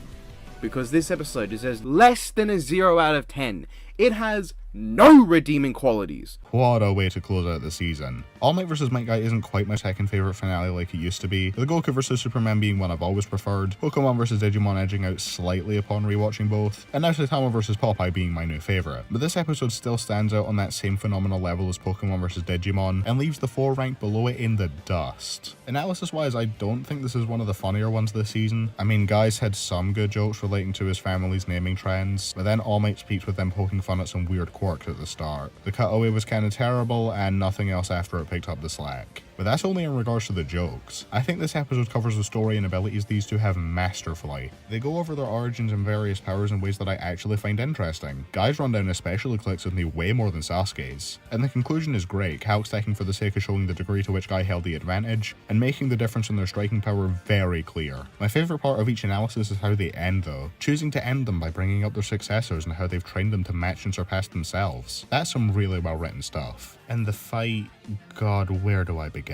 because this episode deserves less than a 0 out of 10. It has no redeeming qualities. What a way to close out the season. All Might vs. Might Guy isn't quite my second favourite finale like it used to be, the Goku vs. Superman being one I've always preferred, Pokemon vs. Digimon edging out slightly upon rewatching both, and now Saitama vs. Popeye being my new favourite. But this episode still stands out on that same phenomenal level as Pokemon vs. Digimon, and leaves the 4 ranked below it in the dust. Analysis wise, I don't think this is one of the funnier ones this season. I mean, Guy's had some good jokes relating to his family's naming trends, but then All Might speaks with them poking fun at some weird quirks at the start. The cutaway was kinda terrible, and nothing else after it picked up the slack. but that's only in regards to the jokes. I think this episode covers the story and abilities these two have masterfully. They go over their origins and various powers in ways that I actually find interesting. Guy's rundown especially clicks with me way more than Sasuke's. And the conclusion is great, calc stacking for the sake of showing the degree to which Guy held the advantage, and making the difference in their striking power very clear. My favourite part of each analysis is how they end though, choosing to end them by bringing up their successors and how they've trained them to match and surpass themselves. That's some really well written stuff. And the fight, God, where do I begin?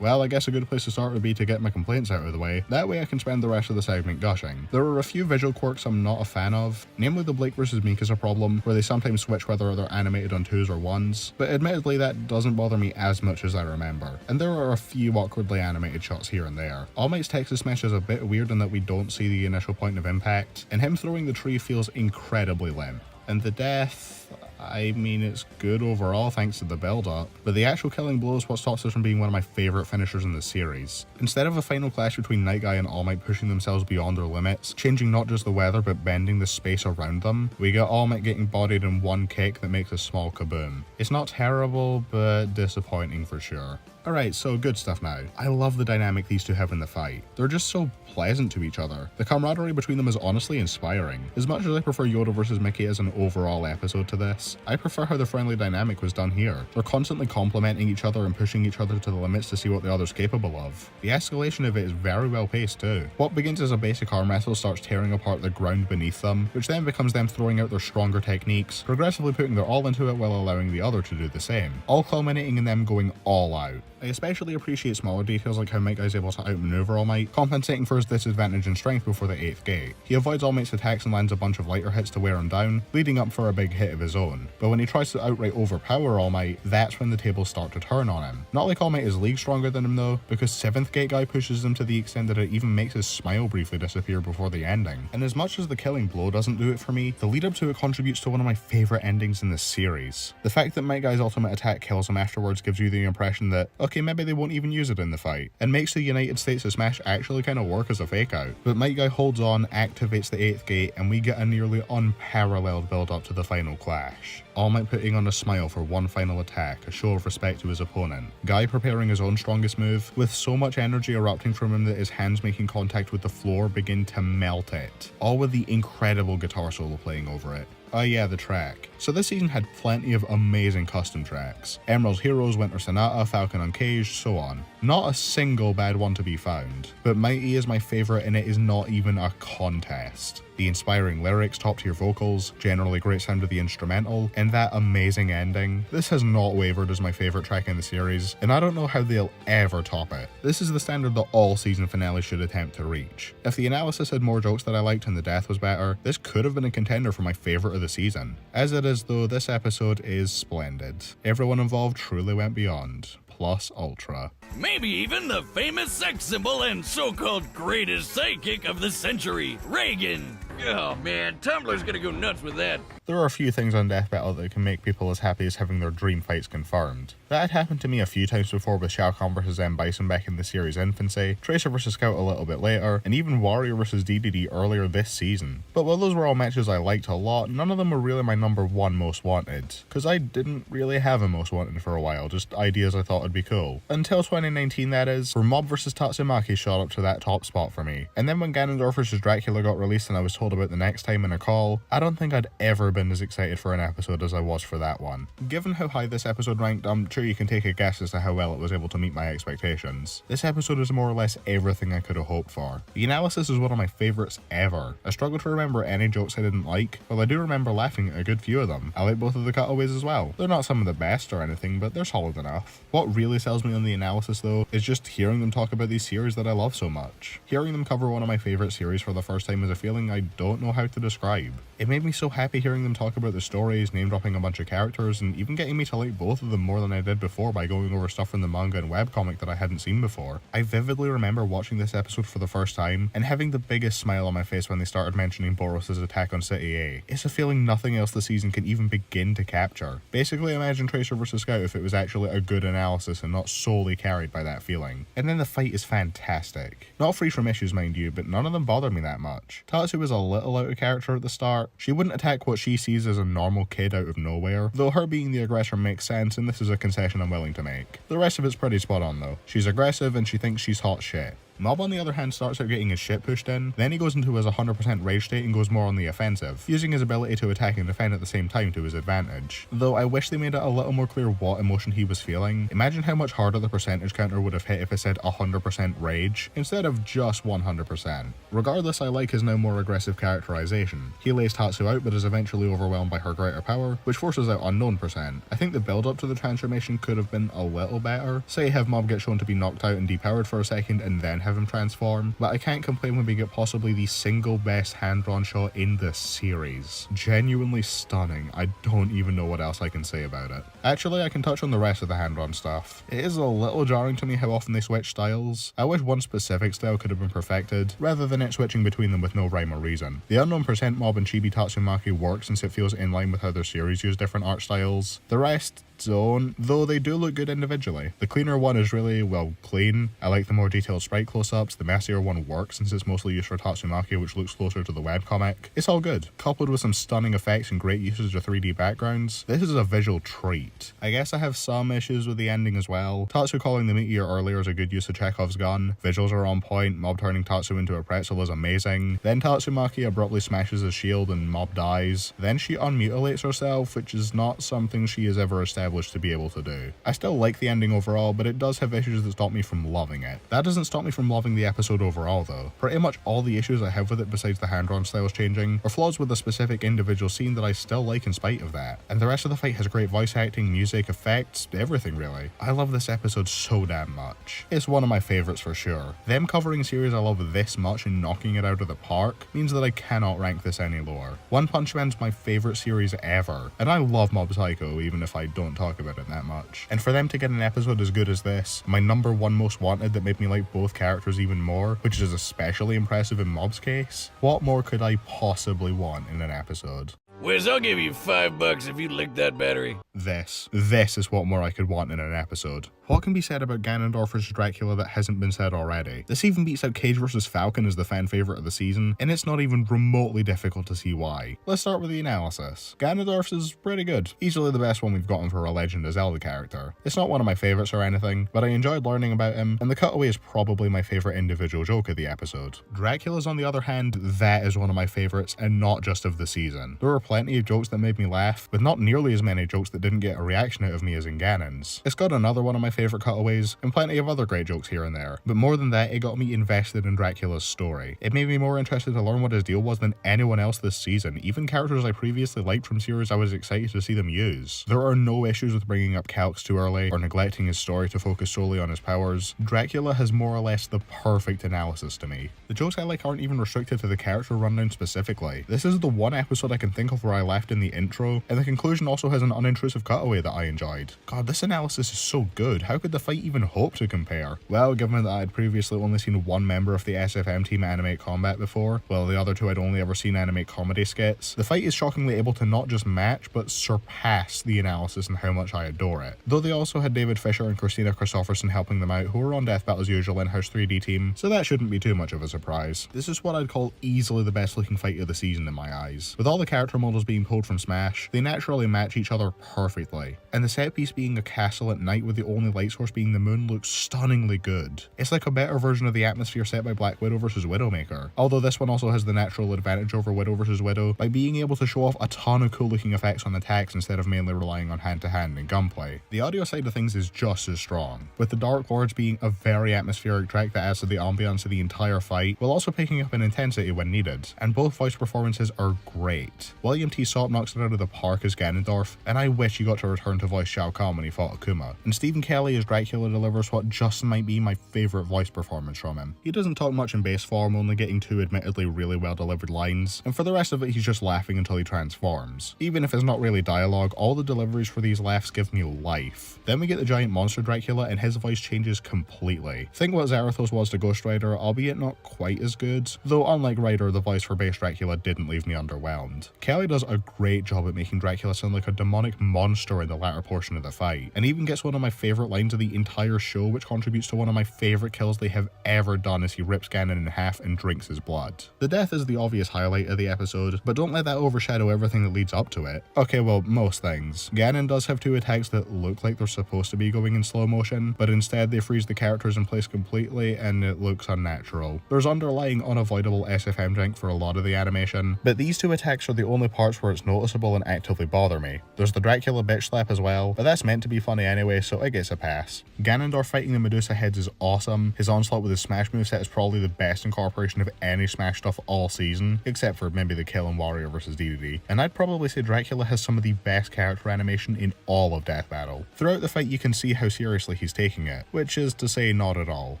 Well, I guess a good place to start would be to get my complaints out of the way, that way I can spend the rest of the segment gushing. There are a few visual quirks I'm not a fan of, namely the Blake vs Mika's problem, where they sometimes switch whether they're animated on 2s or 1s, but admittedly that doesn't bother me as much as I remember. And there are a few awkwardly animated shots here and there. All Might's Texas smash is a bit weird in that we don't see the initial point of impact, and him throwing the tree feels incredibly limp. And the death, I mean, it's good overall thanks to the build-up, but the actual killing blow is what stops us from being one of my favourite finishers in the series. Instead of a final clash between Night Guy and All Might pushing themselves beyond their limits, changing not just the weather but bending the space around them, we get All Might getting bodied in one kick that makes a small kaboom. It's not terrible, but disappointing for sure. Alright, so good stuff now. I love the dynamic these two have in the fight. They're just so pleasant to each other. The camaraderie between them is honestly inspiring. As much as I prefer Yoda vs Mickey as an overall episode to this, I prefer how the friendly dynamic was done here. They're constantly complimenting each other and pushing each other to the limits to see what the other's capable of. The escalation of it is very well paced too. What begins as a basic arm wrestle starts tearing apart the ground beneath them, which then becomes them throwing out their stronger techniques, progressively putting their all into it while allowing the other to do the same, all culminating in them going all out. I especially appreciate smaller details like how Might Guy's able to outmaneuver All Might, compensating for his disadvantage in strength before the 8th gate. He avoids All Might's attacks and lands a bunch of lighter hits to wear him down, leading up for a big hit of his own. But when he tries to outright overpower All Might, that's when the tables start to turn on him. Not like All Might is league stronger than him though, because 7th gate Guy pushes him to the extent that it even makes his smile briefly disappear before the ending. And as much as the killing blow doesn't do it for me, the lead up to it contributes to one of my favourite endings in the series. The fact that Might Guy's ultimate attack kills him afterwards gives you the impression that, okay, maybe they won't even use it in the fight, and makes the United States of Smash actually kind of work as a fake out. But Might Guy holds on, activates the 8th gate, and we get a nearly unparalleled build up to the final clash. All Might putting on a smile for one final attack, a show of respect to his opponent. Guy preparing his own strongest move, with so much energy erupting from him that his hands making contact with the floor begin to melt it, all with the incredible guitar solo playing over it. Oh yeah, the track. So this season had plenty of amazing custom tracks. Emerald's Heroes, Winter Sonata, Falcon Uncaged, so on. Not a single bad one to be found, but Mighty is my favourite and it is not even a contest. The inspiring lyrics, top tier vocals, generally great sound of the instrumental, and that amazing ending. This has not wavered as my favourite track in the series, and I don't know how they'll ever top it. This is the standard that all season finales should attempt to reach. If the analysis had more jokes that I liked and the death was better, this could have been a contender for my favourite of the season. As it is though, this episode is splendid. Everyone involved truly went beyond. Plus ultra. Maybe even the famous sex symbol and so-called greatest sidekick of the century, Reagan. Oh man, Tumblr's gonna go nuts with that. There are a few things on Death Battle that can make people as happy as having their dream fights confirmed. That had happened to me a few times before with Shao Kahn vs M. Bison back in the series' infancy, Tracer vs Scout a little bit later, and even Warrior vs DDD earlier this season. But while those were all matches I liked a lot, none of them were really my number one most wanted, cause I didn't really have a most wanted for a while, just ideas I thought would be cool. Until 2019 that is, where Mob vs Tatsumaki shot up to that top spot for me. And then when Ganondorf vs Dracula got released and I was told about the next time in a call, I don't think I'd ever been as excited for an episode as I was for that one. Given how high this episode ranked, I'm sure you can take a guess as to how well it was able to meet my expectations. This episode is more or less everything I could have hoped for. The analysis is one of my favourites ever. I struggle to remember any jokes I didn't like, but I do remember laughing at a good few of them. I like both of the cutaways as well. They're not some of the best or anything, but they're solid enough. What really sells me on the analysis though is just hearing them talk about these series that I love so much. Hearing them cover one of my favourite series for the first time is a feeling I don't know how to describe. It made me so happy hearing them talk about the stories, name dropping a bunch of characters, and even getting me to like both of them more than I did before by going over stuff from the manga and webcomic that I hadn't seen before. I vividly remember watching this episode for the first time and having the biggest smile on my face when they started mentioning Boros' attack on City A. It's a feeling nothing else this season can even begin to capture. Basically imagine Tracer vs Scout if it was actually a good analysis and not solely carried by that feeling. And then the fight is fantastic. Not free from issues mind you, but none of them bothered me that much. Tatsu is a little out of character at the start. She wouldn't attack what she sees as a normal kid out of nowhere, though her being the aggressor makes sense and this is a concession I'm willing to make. The rest of it's pretty spot on though. She's aggressive and she thinks she's hot shit. Mob on the other hand starts out getting his shit pushed in, then he goes into his 100% rage state and goes more on the offensive, using his ability to attack and defend at the same time to his advantage. Though I wish they made it a little more clear what emotion he was feeling. Imagine how much harder the percentage counter would have hit if it said 100% rage, instead of just 100%. Regardless, I like his now more aggressive characterization. He lays Tatsu out but is eventually overwhelmed by her greater power, which forces out unknown percent. I think the build up to the transformation could have been a little better. Say have Mob get shown to be knocked out and depowered for a second and then have him transform, but I can't complain when we get possibly the single best hand-drawn shot in the series. Genuinely stunning. I don't even know what else I can say about it. Actually, I can touch on the rest of the hand-drawn stuff. It is a little jarring to me how often they switch styles. I wish one specific style could have been perfected, rather than it switching between them with no rhyme or reason. The unknown percent Mob and Chibi Tatsumaki work since it feels in line with how their series use different art styles. The rest don't, though they do look good individually. The cleaner one is really, well, clean. I like the more detailed sprite close-ups. The messier one works since it's mostly used for Tatsumaki, which looks closer to the webcomic. It's all good. Coupled with some stunning effects and great usage of 3D backgrounds, this is a visual treat. I guess I have some issues with the ending as well. Tatsu calling the meteor earlier is a good use of Chekhov's gun. Visuals are on point. Mob turning Tatsu into a pretzel is amazing. Then Tatsumaki abruptly smashes his shield and Mob dies. Then she unmutilates herself, which is not something she has ever established to be able to do. I still like the ending overall, but it does have issues that stop me from loving it. That doesn't stop me from loving the episode overall though. Pretty much all the issues I have with it besides the hand-drawn styles changing are flaws with a specific individual scene that I still like in spite of that. And the rest of the fight has great voice acting, music, effects, everything really. I love this episode so damn much. It's one of my favorites for sure. Them covering a series I love this much and knocking it out of the park means that I cannot rank this any lower. One Punch Man's my favorite series ever, and I love Mob Psycho even if I don't talk about it that much. And for them to get an episode as good as this, my number one most wanted that made me like both characters even more, which is especially impressive in Mob's case, what more could I possibly want in an episode? Wiz, I'll give you $5 if you lick that battery. This is what more I could want in an episode. What can be said about Ganondorf vs Dracula that hasn't been said already? This even beats out Cage vs Falcon as the fan favourite of the season, and it's not even remotely difficult to see why. Let's start with the analysis. Ganondorf's is pretty good, easily the best one we've gotten for a Legend of Zelda character. It's not one of my favourites or anything, but I enjoyed learning about him, and the cutaway is probably my favourite individual joke of the episode. Dracula's on the other hand, that is one of my favourites, and not just of the season. There were plenty of jokes that made me laugh, but not nearly as many jokes that didn't get a reaction out of me as in Ganon's. It's got another one of my favourite cutaways, and plenty of other great jokes here and there, but more than that, it got me invested in Dracula's story. It made me more interested to learn what his deal was than anyone else this season, even characters I previously liked from series I was excited to see them use. There are no issues with bringing up Calx too early, or neglecting his story to focus solely on his powers. Dracula has more or less the perfect analysis to me. The jokes I like aren't even restricted to the character rundown specifically. This is the one episode I can think of where I laughed in the intro, and the conclusion also has an unintrusive cutaway that I enjoyed. God, this analysis is so good. How could the fight even hope to compare? Well, given that I had previously only seen one member of the SFM team animate combat before, while the other two I'd only ever seen animate comedy skits, the fight is shockingly able to not just match, but surpass the analysis and how much I adore it. Though they also had David Fisher and Christina Christopherson helping them out, who were on Death Battle's usual in-house 3D team, so that shouldn't be too much of a surprise. This is what I'd call easily the best looking fight of the season in my eyes. With all the character models being pulled from Smash, they naturally match each other perfectly, and the set piece being a castle at night with the only light source being the moon looks stunningly good. It's like a better version of the atmosphere set by Black Widow vs Widowmaker, although this one also has the natural advantage over Widow vs Widow by being able to show off a ton of cool looking effects on attacks instead of mainly relying on hand-to-hand and gunplay. The audio side of things is just as strong, with the Dark Lords being a very atmospheric track that adds to the ambiance of the entire fight, while also picking up in intensity when needed, and both voice performances are great. William T. Sop knocks it out of the park as Ganondorf, and I wish he got to return to voice Shao Kahn when he fought Akuma. And Stephen Kelly as Dracula delivers what just might be my favourite voice performance from him. He doesn't talk much in base form, only getting two admittedly really well delivered lines, and for the rest of it he's just laughing until he transforms. Even if it's not really dialogue, all the deliveries for these laughs give me life. Then we get the giant monster Dracula and his voice changes completely. Think what Zarathos was to Ghost Rider, albeit not quite as good, though unlike Rider, the voice for base Dracula didn't leave me underwhelmed. Kelly guy does a great job at making Dracula sound like a demonic monster in the latter portion of the fight, and even gets one of my favourite lines of the entire show, which contributes to one of my favourite kills they have ever done as he rips Ganon in half and drinks his blood. The death is the obvious highlight of the episode, but don't let that overshadow everything that leads up to it. Okay, well, most things. Ganon does have 2 attacks that look like they're supposed to be going in slow motion, but instead they freeze the characters in place completely and it looks unnatural. There's underlying unavoidable SFM drink for a lot of the animation, but these 2 attacks are the only parts where it's noticeable and actively bother me. There's the Dracula bitch slap as well, but that's meant to be funny anyway, so it gets a pass. Ganondorf fighting the Medusa heads is awesome. His onslaught with his smash moveset is probably the best incorporation of any Smash stuff all season, except for maybe the kill in Wario vs DDD. And I'd probably say Dracula has some of the best character animation in all of Death Battle. Throughout the fight you can see how seriously he's taking it, which is to say not at all.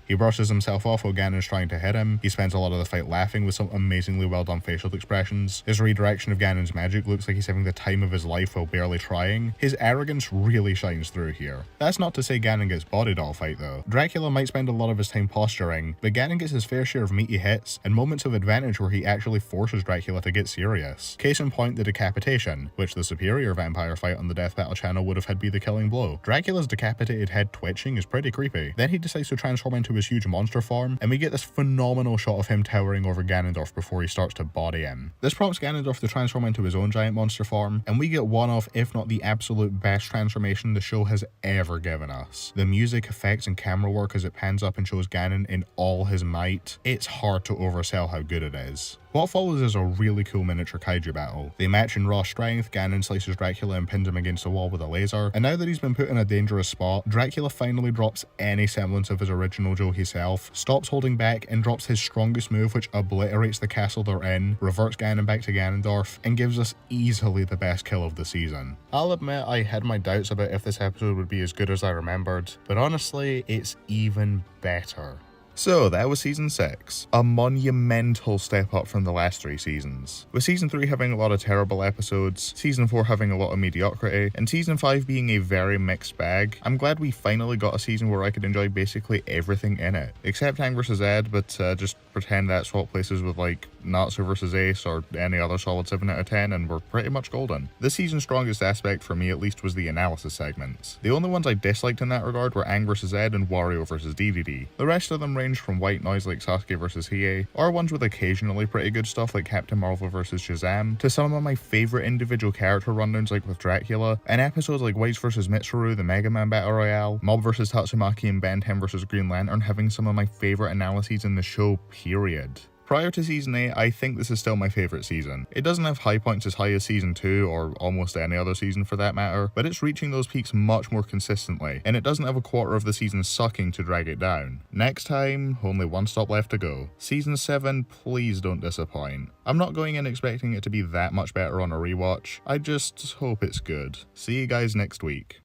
He brushes himself off while Ganon's trying to hit him, he spends a lot of the fight laughing with some amazingly well done facial expressions, his redirection of Ganon's magic looks like he's having the time of his life while barely trying. His arrogance really shines through here. That's not to say Ganon gets bodied all fight though. Dracula might spend a lot of his time posturing, but Ganon gets his fair share of meaty hits and moments of advantage where he actually forces Dracula to get serious. Case in point, the decapitation, which the superior vampire fight on the Death Battle channel would have had be the killing blow. Dracula's decapitated head twitching is pretty creepy. Then he decides to transform into his huge monster form, and we get this phenomenal shot of him towering over Ganondorf before he starts to body him. This prompts Ganondorf to transform into his own giant monster form, and we get one of, if not the absolute best transformation the show has ever given us. The music, effects, and camera work as it pans up and shows Ganon in all his might, it's hard to oversell how good it is. What follows is a really cool miniature kaiju battle. They match in raw strength, Ganon slices Dracula and pins him against the wall with a laser, and now that he's been put in a dangerous spot, Dracula finally drops any semblance of his original Johi self, stops holding back, and drops his strongest move which obliterates the castle they're in, reverts Ganon back to Ganondorf, and gives us easily the best kill of the season. I'll admit I had my doubts about if this episode would be as good as I remembered, but honestly, it's even better. So that was season 6, a monumental step up from the last 3 seasons, with season 3 having a lot of terrible episodes, season 4 having a lot of mediocrity, and season 5 being a very mixed bag. I'm glad we finally got a season where I could enjoy basically everything in it, except Aang vs Ed, but just pretend that swap places with like Natsu vs Ace or any other solid 7 out of 10 and we're pretty much golden. This season's strongest aspect for me at least was the analysis segments. The only ones I disliked in that regard were Aang vs Ed and Wario vs DDD. The rest of them ranged from white noise like Sasuke vs Hiei, or ones with occasionally pretty good stuff like Captain Marvel vs Shazam, to some of my favourite individual character rundowns like with Dracula, and episodes like Whites vs Mitsuru, the Mega Man Battle Royale, Mob vs Tatsumaki, and Ben 10 vs Green Lantern having some of my favourite analyses in the show, period. Prior to season 8, I think this is still my favourite season. It doesn't have high points as high as season 2, or almost any other season for that matter, but it's reaching those peaks much more consistently, and it doesn't have a quarter of the season sucking to drag it down. Next time, only one stop left to go. Season 7, please don't disappoint. I'm not going in expecting it to be that much better on a rewatch, I just hope it's good. See you guys next week.